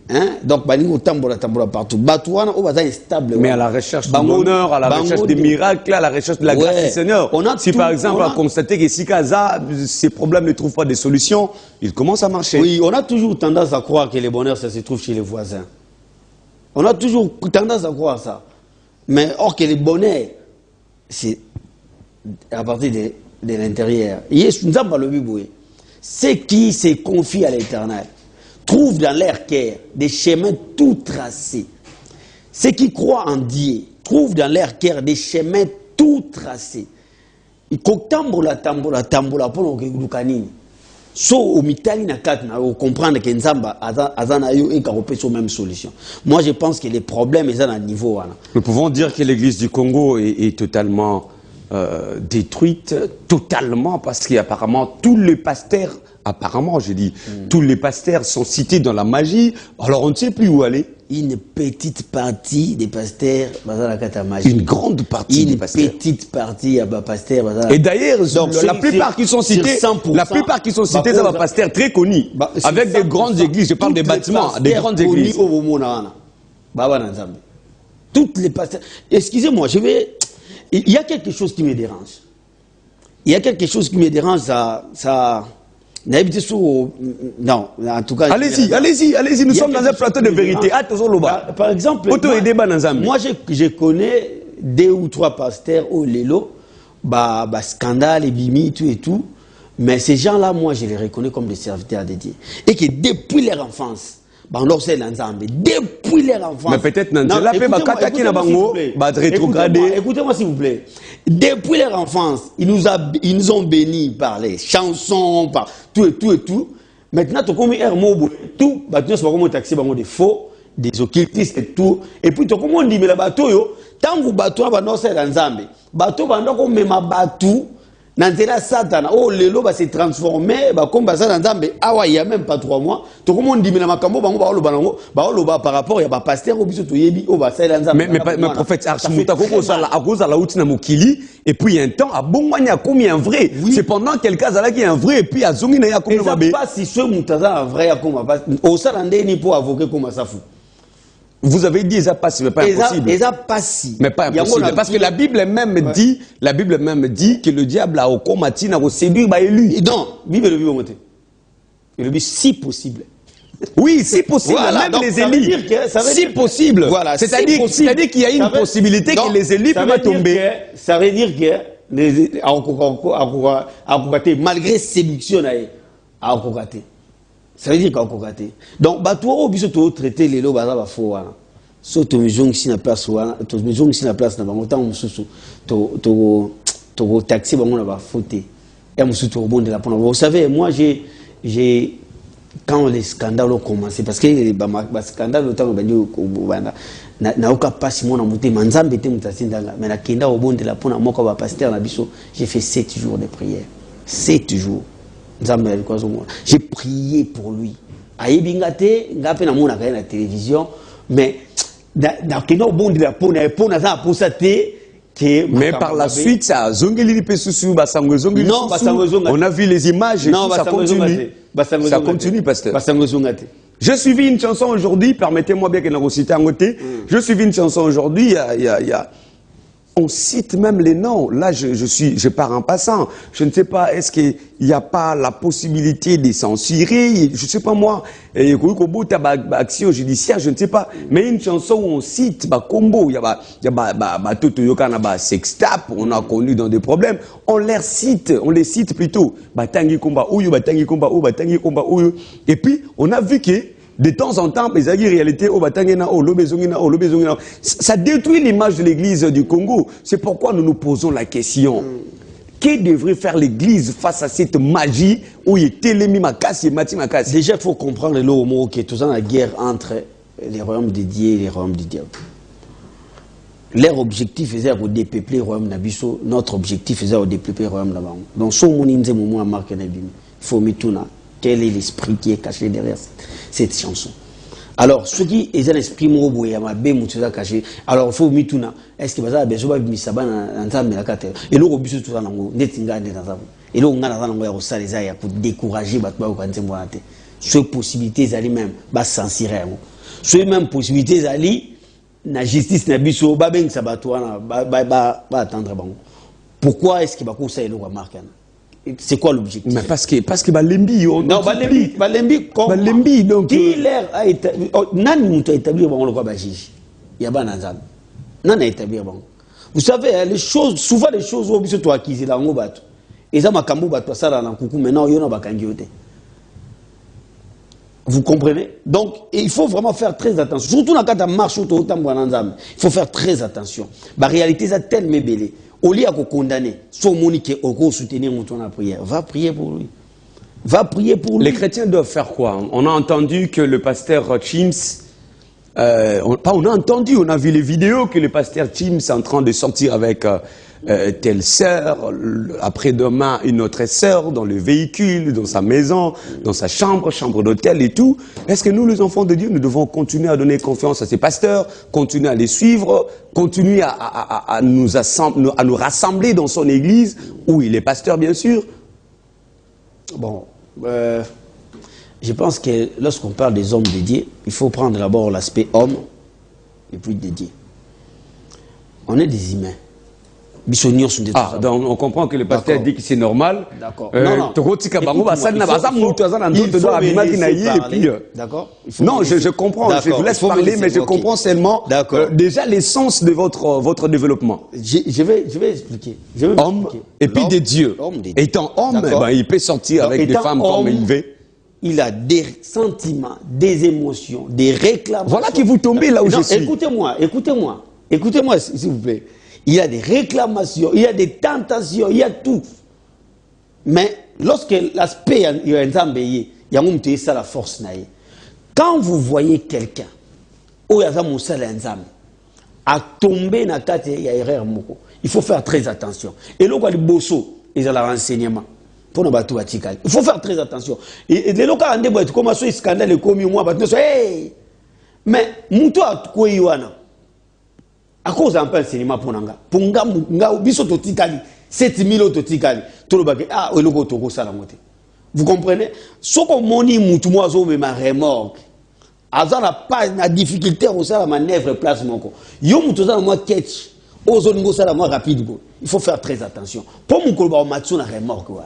hein donc balingo tambola partout batouana o baza stable mais à la recherche du bonheur, à la recherche des miracles, à la recherche de la grâce du Seigneur. Si par exemple on a constaté que si Kaza ces problèmes ne trouvent pas de solution, ils commencent à marcher. Oui, on a toujours tendance à croire que le bonheur ça se trouve chez les voisins. On a toujours tendance à croire ça. Mais or que le bonheur, c'est à partir de l'intérieur. Ceux qui se confient à l'Éternel trouvent dans leur cœur des chemins tout tracés. Ceux qui croient en Dieu trouvent dans leur cœur des chemins tout tracés. Il faut tambola pour nous. So au mitali na kat na comprendre que Nzamba azana yo et karopé sur même solution. Moi je pense que les problèmes sont à niveau wana. Nous pouvons dire que l'église du Congo est totalement détruite, totalement parce qu'apparemment tous les pasteurs, apparemment je dis, tous les pasteurs sont cités dans la magie, alors on ne sait plus où aller. Une petite partie des pasteurs bazala kata magie. Une grande partie des pasteurs. Une petite partie à pasteurs bazala. Et d'ailleurs la plupart qui sont cités, la pluples pasteurs très connus avec des grandes églises, je parle des bâtiments, des grandes églises. Toutes les pasteurs. Excusez-moi, il y a quelque chose qui me dérange. Il y a quelque chose qui me dérange ça non, en tout cas... Allez-y, nous sommes dans un plateau de vérité. Par exemple, moi je connais 2 ou 3 pasteurs au Lelo, scandale, et bimi, tout et tout, mais ces gens-là, moi je les reconnais comme des serviteurs de Dieu. Et que depuis leur enfance, depuis leur enfance... Mais peut-être écoutez-moi s'il vous plaît. Depuis leur enfance, ils nous ont bénis par les chansons, par tout et tout et tout. Maintenant, tu as comme un mot, tout, tu as taxé des faux, des occultistes et tout. Et puis, tu as comme dit, mais le bateau, tant que le bateau, c'est dans Zambie. Le bateau, comme même bateau, Nantela Satana, oh, lelo va se transformer, comme ça, ah ouais, il y a même pas 3 mois. Tout le monde dit, mais la macambo, par rapport, il y a pas pasteur, au biso, mais prophète Archimuta, à cause de la outina mokili, et puis il y a un temps, à bon moment, il y a combien un vrai. C'est pendant quelqu'un qui est un vrai, et puis à Zongi, il y a combien un vrai. Pas si ce moutaza un vrai, au salandé, ni pour avoquer comme ça fou. Vous avez dit, ça passe, mais pas impossible. Mais pas impossible. Parce que la Bible même dit que le diable a au commatin à séduire les élus. Non, Bible le dit. Il le dit si possible. Oui, si possible. Voilà, même les élus. Si possible. Voilà, c'est-à-dire qu'il y a une possibilité que les élus peuvent tomber. Ça veut dire que malgré séduction, à ça veut dire qu'on a raté. Donc, toi, au biso to traiter les lots, bah faux. So to maison ici na place ou to maison ici na place na bango tant mususu to taxi bango na ba fauté. Et mususu to bon de la pona. Vous savez, moi j'ai quand les scandales ont commencé parce que ba scandale autant bandi ko banda na oka passe mon amuté manzambe te mutasinda mais na kenda au bon de la pona moko ba pasteur na biso, j'ai fait 7 jours de prière. 7 jours. J'ai prié pour lui. Aïbingate, ngapé na mona kaya na télévision, mais na keno bon de la pona za pour ça que mais par la suite ça zongeli pesusu basango zongeli. Non, basango zongate. On a vu les images et non, tout, ça continue. Ça continue, pasteur. Basango zongate. Je suivis une chanson aujourd'hui, permettez-moi bien que nous reciter en côté. Je suivis une chanson aujourd'hui, on cite même les noms. Là, je pars en passant. Je ne sais pas, est-ce qu'il n'y a pas la possibilité de censurer? Je ne sais pas moi. Et action judiciaire, je ne sais pas. Mais une chanson où on cite combo, il y a tout sextap, on a connu dans des problèmes. On les cite plutôt. Tangi komba ouyo, batangi komba ou, batangi komba ouyo. Et puis, on a vu que de temps en temps, réalité, ça détruit l'image de l'église du Congo. C'est pourquoi nous nous posons la question. Que devrait faire l'église face à cette magie où il est télémi makasi et mati makasi? Déjà, il faut comprendre le mot qui est toujours dans la guerre entre les royaumes de Dieu et les royaumes du diable. Leur objectif est de dépeupler le royaume Nabiso. Notre objectif est de dépeupler le royaume Nabango. Donc, si on a marqué Nabim, il faut mettre quel est l'esprit qui est caché derrière cette chanson. Alors, ceux qui ont l'esprit caché, alors il faut mettre est-ce que vous avez besoin de ça et là, on tout ça, et là, on a ça pour décourager ces possibilités d'aller même censurer. Ces mêmes possibilités d'aller la justice na biso ba beng sabatwana ba attendre bango. Pourquoi est-ce que ba conseil le remarque? C'est quoi l'objectif? Mais parce que Balembi non Balembi donc qui l'air a établi nan muto établir bango le quoi ba juge. Ya ba nanzam. Nan a établir bango. Vous savez les choses souvent les choses au biso to acquise la ngo bato. Eza makambo bato sala na kuku maintenant yo na bakangi yote. Vous comprenez? Donc, il faut vraiment faire très attention. Surtout dans le cas de marche, il faut faire très attention. La réalité, c'est tellement belle. Au lieu de condamner, soit Monique au soutenir mon tour à prière, va prier pour lui. Va prier pour lui. Les chrétiens doivent faire quoi? On a entendu que le pasteur Chims, on a entendu, on a vu les vidéos que le pasteur Chims est en train de sortir avec telle sœur, après-demain une autre sœur dans le véhicule, dans sa maison, dans sa chambre d'hôtel et tout. Est-ce que nous, les enfants de Dieu, nous devons continuer à donner confiance à ces pasteurs, continuer à les suivre, continuer à nous rassembler dans son église, où il est pasteur bien sûr? Bon, je pense que lorsqu'on parle des hommes de Dieu, il faut prendre d'abord l'aspect homme et puis de Dieu. On est des humains. Donc on comprend que le pasteur dit que c'est normal. D'accord. D'accord. Non, je comprends. Je vous laisse parler, mais je comprends seulement déjà l'essence de votre développement. Je vais expliquer. Homme et puis des dieux. Étant homme, il peut sortir avec des femmes comme il veut. Il a des sentiments, des émotions, des réclamations. Voilà que vous tombez là où je suis. Écoutez-moi, s'il vous plaît. Il y a des réclamations, il y a des tentations, il y a tout. Mais lorsque l'aspect est il y a la force. Quand vous voyez quelqu'un, a tombé dans la erreur, il faut faire très attention. Et là, il bosso, ils ont le renseignement. Pour nous battre, il faut faire très attention. Et les locaux, on comment ce scandale est commis, moi, hey! Mais, moutou a quoi yuana? À cause d'un peu enseignement pour Nanga. Pour Nga, biso totikali, 7000 autres tikali. Tout le bagage, ah, le logo toko salamote. Vous comprenez? Ce qu'on moni moutou moiseau, mais ma remorque. Azar n'a pas la difficulté au la manœuvre place mon co. Yo moutou ça moi catch. Aux autres ça moi rapide. Il faut faire très attention. Pour mon colba matsu na remorque wa.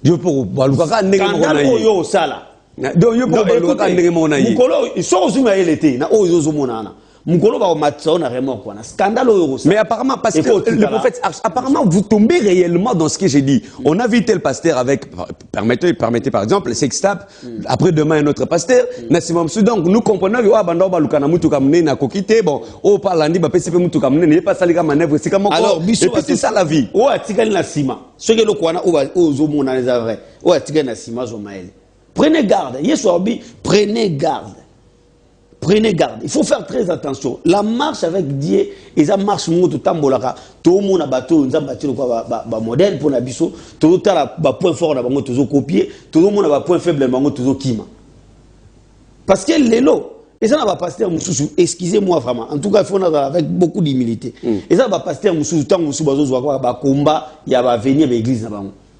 Yo pour balukaka ndenge mona yi. Yo sala. Donc yo pour balukaka ndenge mona yi. Mukolo so zuma elete na oyo zo mona na. Mukolo ba matsu na remorque wa na scandale yo. Mais apparemment parce que le prophète apparemment vous tombez réellement dans ce que j'ai dit. On a vu tel pasteur avec permettez par exemple sextape après demain un autre pasteur Nassimam donc nous comprenons que banda balukana mutu kamne na kokite bon o palandi ba PCP mutu kamne ne pas salika manœuvre c'est comme alors c'est ça la vie. O atikali na sima. Ce que le kwana o zo mona les vrai. O atikali na sima zo maele. Prenez garde. Yesu abi prenez garde. Prenez garde. Il faut faire très attention. La marche avec Dieu, et ça marche tout tambolaka. Tout le monde a battu, nous a battu le modèle pour la biso. Tout le monde a point fort, on a toujours copié. Tout le monde a point faible, on a toujours kima. Parce que les lots, et ça n'a pas passé à Moussou. Excusez-moi vraiment. En tout cas, il faut avec beaucoup d'humilité. Et ça n'a pas passé à Moussou. Tant que Moussou a combat, il y a venir à l'église.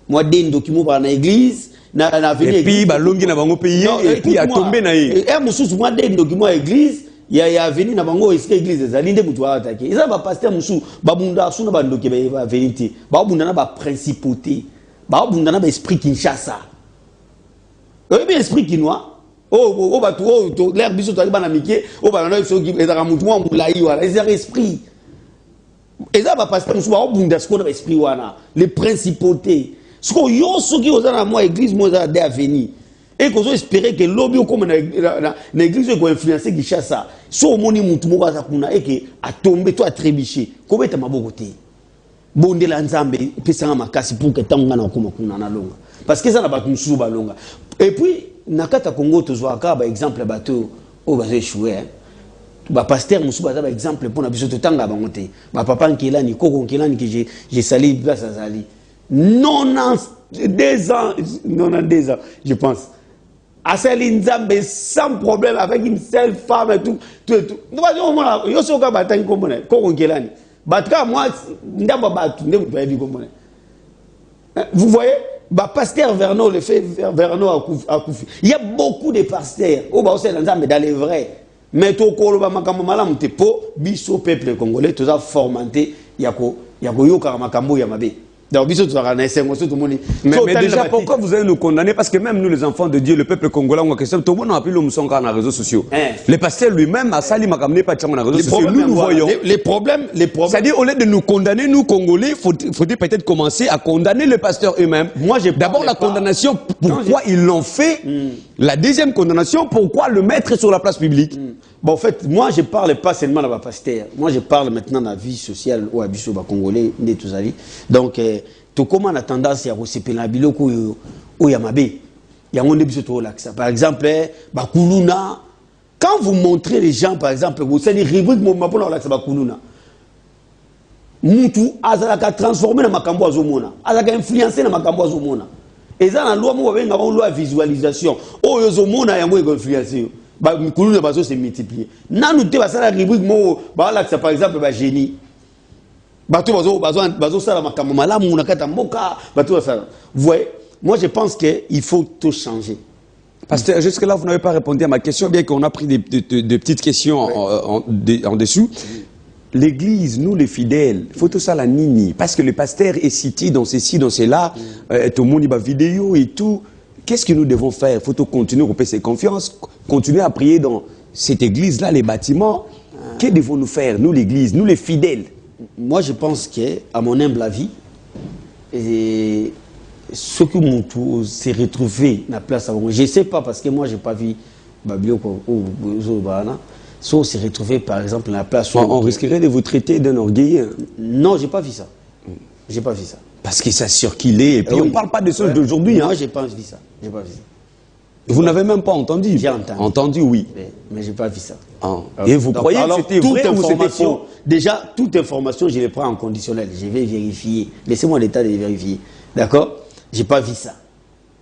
Moi, j'ai un document par l'église. Et puis balongi na bango pays et puis a tombé na ye. Et mususu moi des documents église ya venu na bango est église ezali nde mutu attaquer. Ils ba pasteur musu ba bunda suna ba ndoki ba vérité. Ba bunda na ba principauté. Ba bunda na ba esprit Kinshasa. Et bien esprit kinois. Oh ba to l'air biso to ba na miké, oh ba na so ki ezaka mutu mo mulai wala, ezaka esprit. Et ça ba pasteur musu ba bunda sko na esprit wana, les principautés. Ce qu'on y a ceux qui ont dans moi église moi à venir et qu'on espérer que lobby comme l'église qui influencer qui chasse ça so moni mutu mo ba kuna et que a tomber toi trébicher comment est ma bogoté bonde la nzambe pesa makasi pour que tanga na kuma kuna na longa parce que ça na ba musu ba longa et puis nakata Congo to zo aka ba exemple bateau o ba échoué ba pasteur musu ba exemple pour na biso to tanga ba ngote ba papa nkilani koko nkilani que j'ai sali place azali 92 ans, je pense. À celle sans problème avec une seule femme et tout. Vous voyez, pasteur Vernon, le fait Vernon a couffé. Il y a beaucoup de pasteurs. Dans les vrais. Mais tout le biso peuple congolais, tout ça formanté, yako yoka makambo yamabe. Mais déjà, pourquoi vous allez nous condamner? Parce que même nous, les enfants de Dieu, le peuple congolais, on a question, tout le monde a appelé le Moussonga dans les réseaux sociaux. Le pasteur lui-même a sali makamné pas dans les réseaux sociaux. Nous voyons. Les problèmes. C'est-à-dire, au lieu de nous condamner, nous, Congolais, faudrait peut-être commencer à condamner le pasteur eux-mêmes. D'abord, la condamnation, pourquoi ils l'ont fait. La deuxième condamnation, pourquoi le mettre sur la place publique. Bon, en fait, moi, je parle pas seulement de la pasteur. Moi, je parle maintenant de la vie sociale au Abisso Congolais, de tous ali. Donc, tout comme on a tendance à recevoir la biloko au Yamabe, il y a un début de l'accès. Par exemple, Bakuluna, quand vous montrez les gens, par exemple, vous savez, rubrique mon pour l'accès Bakuluna. Moutou, azalaka transformé dans Makambo Azomona, azalaka influencé dans Makambo Azomona. Et ça, dans la loi, moi, on a une loi visualisation. Oh, Azomona, il y a un influencé. Kuluna bazo se multiplier. Nanu te basala rubrique mo ba la par exemple ba génie. Bato bazo sala makambo malamu na kata mboka bato basala. Vous voyez, moi je pense que il faut tout changer. Pasteur, jusque là vous n'avez pas répondu à ma question bien qu'on a pris des petites questions en dessous. L'église, nous les fidèles, faut tout ça la nini parce que le pasteur est cité dans ceci dans cela, tout le monde va vidéo et tout. Qu'est-ce que nous devons faire? Il faut continuer à couper ses confiances, continuer à prier dans cette église-là, les bâtiments. Que devons-nous faire, nous l'église, nous les fidèles? Moi, je pense qu'à mon humble avis, ce que mon tour s'est retrouvé dans la place à je ne sais pas, parce que moi, je n'ai pas vu Babylone ou Zobana. Si on s'est retrouvé, par exemple, dans la place... On risquerait de vous traiter d'un orgueil. Non, je n'ai pas vu ça. Je n'ai pas vu ça. Parce que ça circulait, et puis on ne parle pas de choses d'aujourd'hui. Moi, je n'ai pas vu ça. Vous n'avez même pas entendu? J'ai entendu. Entendu, oui. Mais je n'ai pas vu ça. Ah. Et vous croyez que c'était vrai ou c'était faux? Déjà, toute information, je les prends en conditionnel. Je vais vérifier. Laissez-moi l'état de vérifier. D'accord? Je n'ai pas vu ça.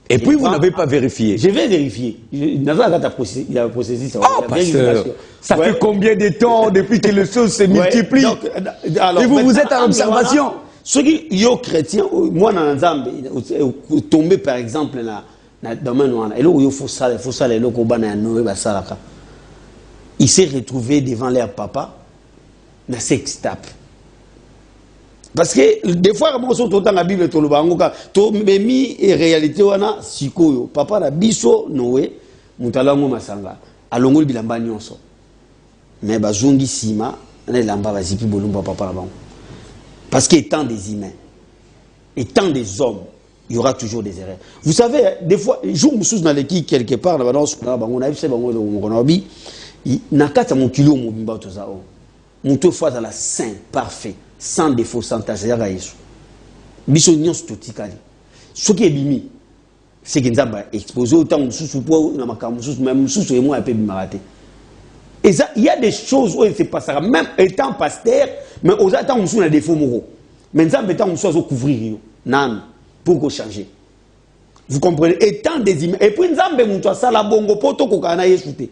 Et puis vous n'avez pas vérifié? Je vais vérifier. Il a processé ça. Ah, pasteur, ça fait combien de temps depuis que les choses se multiplient? Et vous êtes en observation? Ceux qui sont chrétiens, moi, dans Nzambe, tomber par exemple dans le domaine où il faut ça, il s'est retrouvé devant leur papa dans sex tape. Parce que des fois, quand on dans la Bible, to memi et réalité wana sikoyo papa na biso Noé mutalango masanga alongoli bilamba nyonso mais bazongi sima na lamba bazipi bolumba papa na bango parce qu'étant des humains étant des hommes il y aura toujours des erreurs. Vous savez, des fois, jour où dans l'équipe quelque part, on a vu ça, on a vu, nakata mon kilo mobimba toza o, mon fois dans la saint parfait, sans défaut, sans tâche, ya gaïso. Biso nyons totikali. Ce qui est bimi, c'est que nous avons exposé autant de sous pour na makambo sous même sous et moi un peu bimaraté. Et ça, il y a des choses où il se passera même étant pasteur, mais aux attentes sous na défaut moraux. Mais nous avons étant sous couvrir nan. Pour changer. Vous comprenez? Étant des images. Et puis, nous avons ça la bongo poto kokana yesute.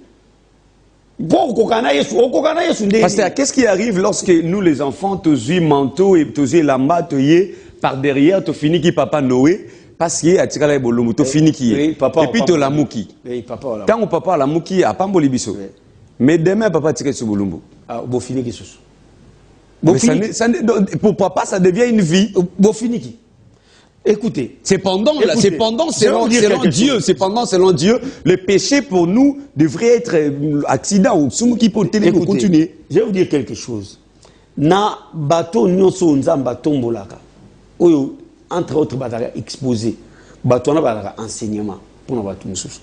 Bon kokana yesu, o kokana yesu. Pasteur, qu'est-ce qui arrive lorsque nous les enfants tozi manteau et tozi lamba toye par derrière to fini qui papa Noé parce qu'il a tiré les bolomo to fini qui est. Et puis to la mouki. Oui, papa. Tant que papa la mouki a pas mboli biso. Mais demain papa tire sur bolombo. Ah, bo fini qui sous. Pour papa ça devient une vie. Bo fini qui. Écoutez, cependant, selon Dieu, le péché pour nous devrait être accident ou qui peut continuer. Je vais vous dire quelque chose. Na bateau nyonso nzamba tombolaka. Oyo entre autres batara exposé. Bateau na batara enseignement pour na bateau mususu.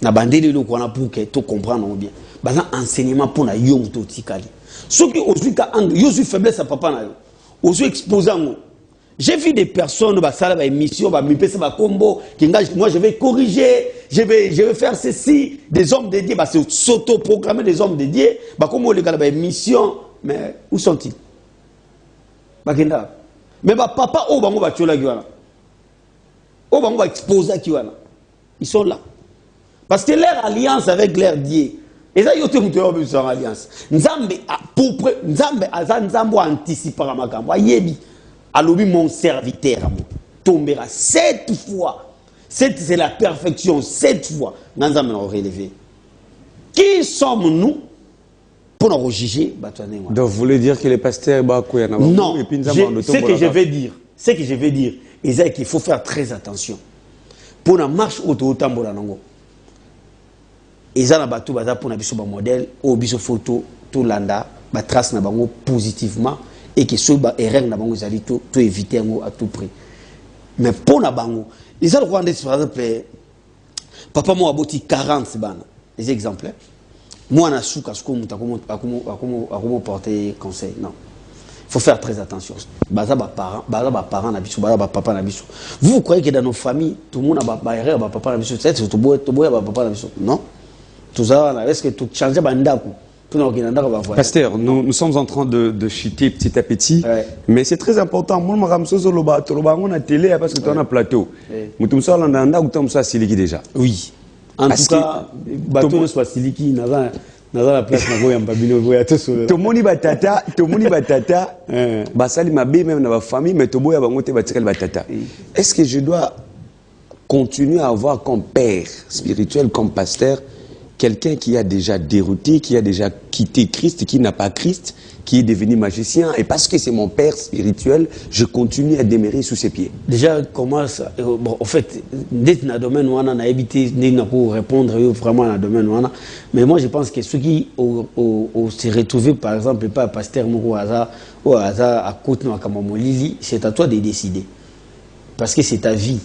Na bandeli lo kona pour que to comprendre bien. Bana enseignement pour na yo muto tikali. Ce qui aujourd'hui ka angle yo suis faiblesse à papa na yo. Ozo exposer ngo. J'ai vu des personnes, moi je vais corriger, je vais faire ceci, des hommes dédiés, c'est s'auto-proclamer des hommes dédiés, comme les gars, mission, mais où sont-ils? Mais papa, va exposer à ils sont là. Parce que leur alliance avec leur Dieu, et ça, ils ont alliance. Nzambe anticiper à ma campagne. Alobi mon serviteur tombera 7 fois. 7 c'est la perfection. 7 fois. Nous avons relevé. Qui sommes-nous pour nous juger? Donc vous voulez dire que les pasteurs non. Ce que je vais dire, c'est qu'il faut faire très attention. Pour la marche auto-tambola nango. Et ça na batu baza pour na biso ba modèle ou biso photo tout landa ba trace na bango positivement. Et que ce erreur na bango zali tout éviter à tout prix. Mais pour na bango, ils ont par exemple papa moi aboti 40 bana. Les exemples. Moi na souka sko muta comment porter conseil. Non. Il faut faire très attention. Baza ba parents na biso, ba papa na biso. Vous croyez que dans nos familles tout le monde a ba erreur ba papa na biso, c'est tout boy ba papa na biso. Non. Tout ça est-ce que tout changer bandako? Pasteur, nous sommes en train de chuter petit à petit, ouais. Mais c'est très important. Moi, on a télé parce que tu as un plateau. Déjà. Oui. En tout cas, bateau soit siliki, n'a la place na voya mbabino voya to solo. To moni batata, basali mabe même dans la famille, mais to boya bangote batikal batata. Est-ce que je dois continuer à avoir comme père spirituel, comme pasteur, quelqu'un qui a déjà dérouté, qui a déjà quitté Christ, qui n'a pas Christ, qui est devenu magicien, et parce que c'est mon père spirituel, je continue à demeurer sous ses pieds. Déjà, comment ça? Bon, en fait, dès que dans le domaine où on a évité de répondre vraiment dans le domaine où on a, mais moi je pense que ceux qui se retrouvent, par exemple, pas pasteur Mourou Haza, ou Haza à côté de Kamamolili, c'est à toi de décider. Parce que c'est ta vie.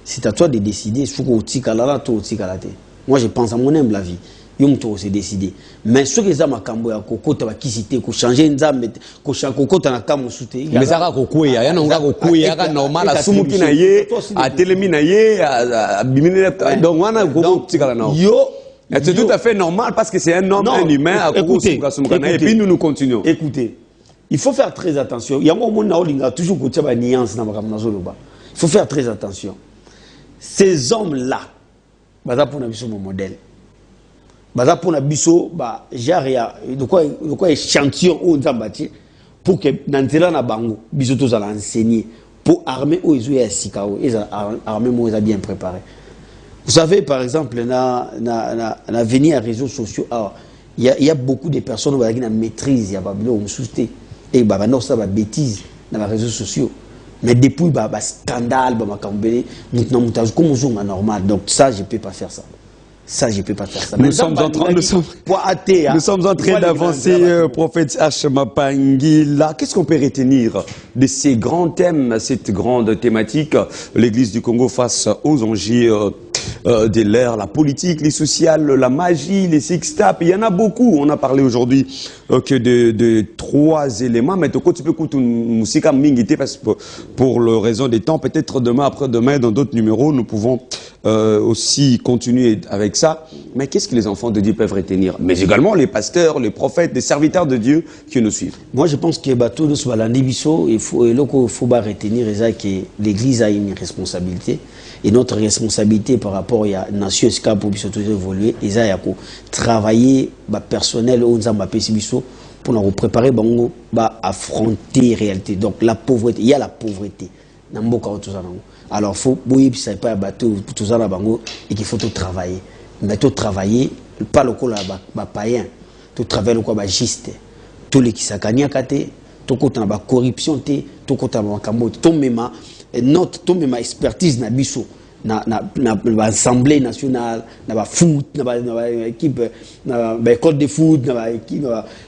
C'est à toi de décider. Il faut que tu aies la. Moi, je pense à mon humble avis. Yom to se décider. Mais ce que ça m'a cambo ya kokota ba kisité ko changer nzambe ko kokota na kamu sute. Mais ça va kokuya, ya nonga kokuya ka normal asumuki na ye, a telemi na ye, a bimine donc wana ko tikala na. Yo c'est tout à fait normal parce que c'est un homme, un humain à écoutez, et puis nous continuons. Écoutez, il faut faire très attention. Il y a un moment où toujours côté ba nuance na makamna zoloba. Il faut faire très attention. Ces hommes-là, baza pour na biso mon modèle. Baza pour na biso ba jaria de quoi échantillon au nzambati pour que nantela na bango biso tous à enseigner pour armer aux yeux ya sikao et armer mo bien préparé. Vous savez, par exemple, na venir à réseaux sociaux, il y a beaucoup de personnes qui ont maîtrise, il y a Babylone, et il y a des bêtises dans les réseaux sociaux. Mais depuis, il y a un scandale, il y a un normal. Donc ça, je ne peux pas faire ça. Ça, je ne peux pas faire ça. Nous sommes en train d'avancer, prophète H. Mapangila. Qu'est-ce qu'on peut retenir de ces grands thèmes, cette grande thématique, l'Église du Congo face aux enjeux de l'ère, la politique, les sociales, la magie, les sextapes? Il y en a beaucoup. On a parlé aujourd'hui que de 3 éléments. Mais tu peux écouter musique mingité parce que pour le raison des temps, peut-être demain, après-demain, dans d'autres numéros, nous pouvons aussi continuer avec ça. Mais qu'est-ce que les enfants de Dieu peuvent retenir? Mais également les pasteurs, les prophètes, les serviteurs de Dieu qui nous suivent. Moi, je pense que il faut retenir que l'Église a une responsabilité. Et notre responsabilité par rapport à la nation pour évoluer, c'est de travailler personnel pour nous préparer à affronter la réalité. Donc la pauvreté, il y a la pauvreté. Alors il faut pas bateau tout ça et qu'il faut tout travailler. Mais tout travailler, pas le coup païen, tout travailler le coup juste. Tout les qui s'accompagnent tout côté la corruption, tout côté tout même notre expertise na biso na assemblée nationale na foot na équipe na école de foot na équipe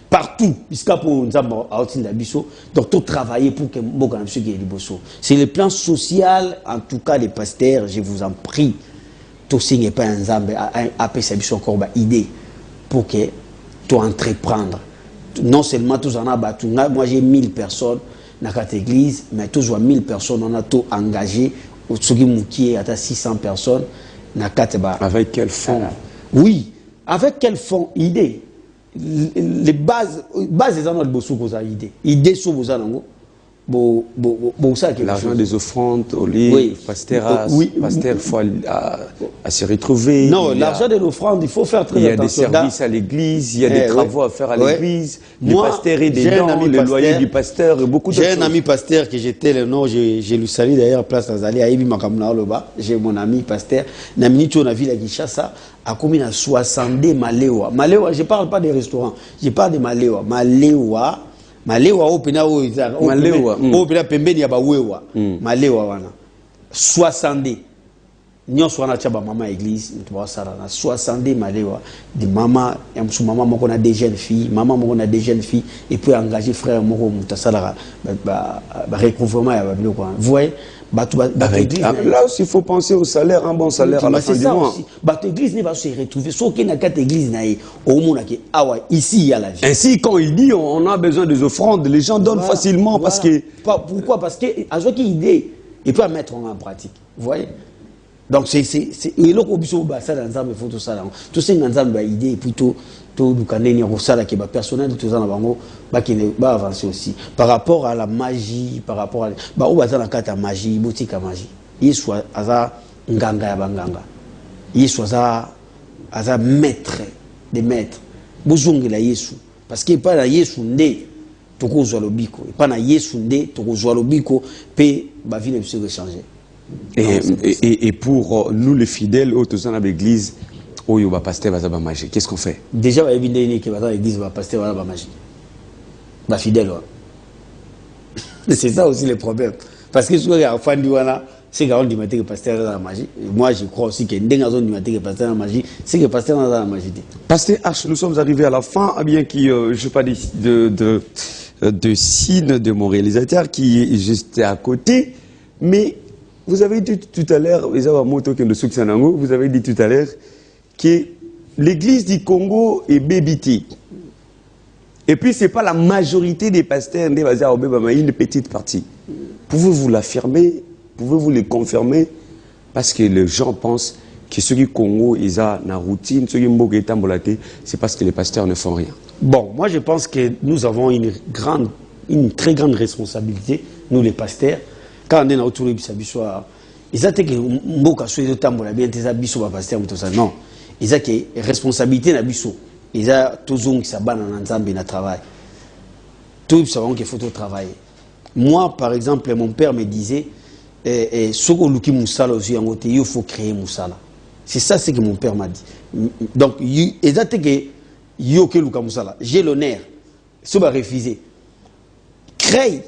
partout jusqu'à pour nzamba aotinda biso. Donc tout travailler pour que mboka na biso qui liboso. C'est le plan social, en tout cas les pasteurs, je vous en prie, tout signe pas nzamba a pesa biso encore ba idée pour que tu entreprendre. Non seulement tous en a battu, moi j'ai 1000 personnes dans cette église, mais tous 1000 personnes, on a tout engagé, au Tsugi à 600 personnes dans avec quel fonds? Oui, avec quel fonds? Idée. Les bases des gens ont idée. Idée sur vos anneaux. L'argent des offrandes au livre, oui. Pasteur faut à se retrouver. Non, l'argent de l'offrande, il faut faire très attention. Il y a des services à l'église, il y a des travaux à faire à l'église. Le pasteur est dedans, le loyer du pasteur et beaucoup d'autres choses. J'ai un ami pasteur que j'étais le nom, je lui salue d'ailleurs, place Nazali, à Ebi Makamna Loba. J'ai mon ami pasteur. Namini on a vu la Kinshasa, a combien à 60 Malewa. Malewa, je ne parle pas des restaurants, je parle de Malewa. Malewa opena opena pembeni ya bawewa malewa wana 60 nyonso wana tia ba mama église ntuba sara na 60 malewa di mama ya msu mama moko na des jeunes filles et puis engager frère moko mutasala ba recouvrement ya babilo quoi. Vous voyez là aussi il faut penser au salaire, un bon salaire à la fin du mois. Bato église ne va se retrouver sauf qu'il n'a qu'à église naïe au monde qui ici il y a la vie. Ainsi quand il dit on a besoin des offrandes, les gens donnent facilement parce que pourquoi? Parce que à ce qui idée et puis à mettre en pratique. Vous voyez? Donc c'est et là obiso ba ça dans il faut tout ça tout c'est dans ba idée plutôt tout du kaneni ko ça qui ba personnel tout ça na bango ba qui ba avancer aussi par rapport à la magie, par rapport à ba ou ba ça na kata magie boutique magie yesu aza nganga ya banganga yesu aza maître des maîtres bozongela yesu parce que pas na yesu ndé tokozwa lobiko pas na yesu ndé tokozwa lobiko pe ba vie ne peut se changer. Et pour nous les fidèles, autour de l'église, où il y a pasteur va magie. Qu'est-ce qu'on fait? Déjà, il y a une qui va l'église va pasteur va magie. Ma fidèle. C'est ça aussi le problème. Parce que ce qu'il y a fan du wana, c'est qu'on dit que pasteur dans la magie. Moi, je crois aussi que n'denga dit que pasteur dans la magie, c'est que pasteur dans la magie. Pasteur H, nous sommes arrivés à la fin, bien qu'il je sais pas de signe de mon réalisateur qui est juste à côté, mais vous avez dit tout à l'heure, vous avez dit tout à l'heure que l'église du Congo est bébité. Et puis, ce n'est pas la majorité des pasteurs, une petite partie. Pouvez-vous l'affirmer? Pouvez-vous le confirmer? Parce que les gens pensent que ceux qui Congo, ils ont une routine, ceux qui sont c'est parce que les pasteurs ne font rien. Bon, moi je pense que nous avons une très grande responsabilité, nous les pasteurs. Quand on est autour de Bissoir, ils ont que Mboka soit de temps bien tes Bissou pasteur tout ça. Non, ils ont que responsabilité na Bissou. Ils ont toujours qui s'abat dans Nzambe na travail. Tout savons qu'il faut travailler. Moi par exemple, mon père me disait Soko Luki Moussala aussi en côté, il faut créer Moussala. C'est ça ce que mon père m'a dit. Donc, j'ai l'honneur, si on va refuser, crée.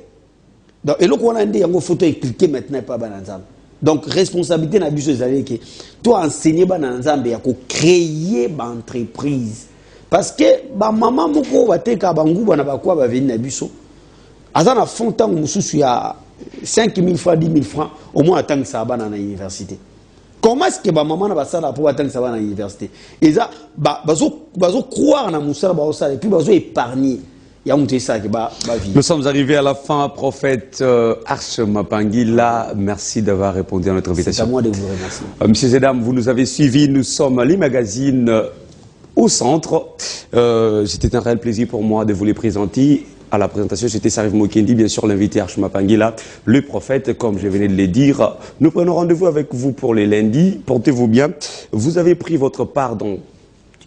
Donc, et là, on a dit, il faut expliquer maintenant pas Bananzam. Donc, responsabilité na biso ezali que toi enseigner Bananzam et créer une entreprise. Parce que maman moko bateka bangu bana bakwa ba venir na biso. Azana fontan mususu ya 5 000 francs, 10 000 francs, au moins attendre que ça va dans l'université. Comment est-ce que ma maman n'a pas ça pour attendre que ça va dans l'université? Et ça, croire dans Moussala, et puis épargner. Nous sommes arrivés à la fin, prophète Arche Mapangila. Merci d'avoir répondu à notre invitation. C'est à moi de vous remercier. Messieurs et dames, vous nous avez suivis. Nous sommes les magazines au centre. C'était un réel plaisir pour moi de vous les présenter. À la présentation, j'étais Sarif Mokendi, bien sûr l'invité Arche Mapangila, le prophète, comme je venais de le dire. Nous prenons rendez-vous avec vous pour les lundis. Portez-vous bien. Vous avez pris votre part dans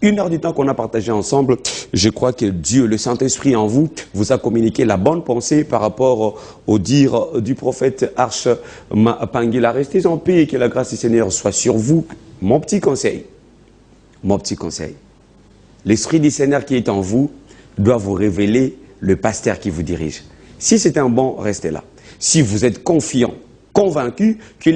1 heure du temps qu'on a partagé ensemble. Je crois que Dieu, le Saint-Esprit en vous, vous a communiqué la bonne pensée par rapport au dire du prophète Arche Mapangila. Restez en paix et que la grâce du Seigneur soit sur vous. Mon petit conseil, l'Esprit du Seigneur qui est en vous doit vous révéler le pasteur qui vous dirige. Si c'est un bon, restez là. Si vous êtes confiant, convaincu que les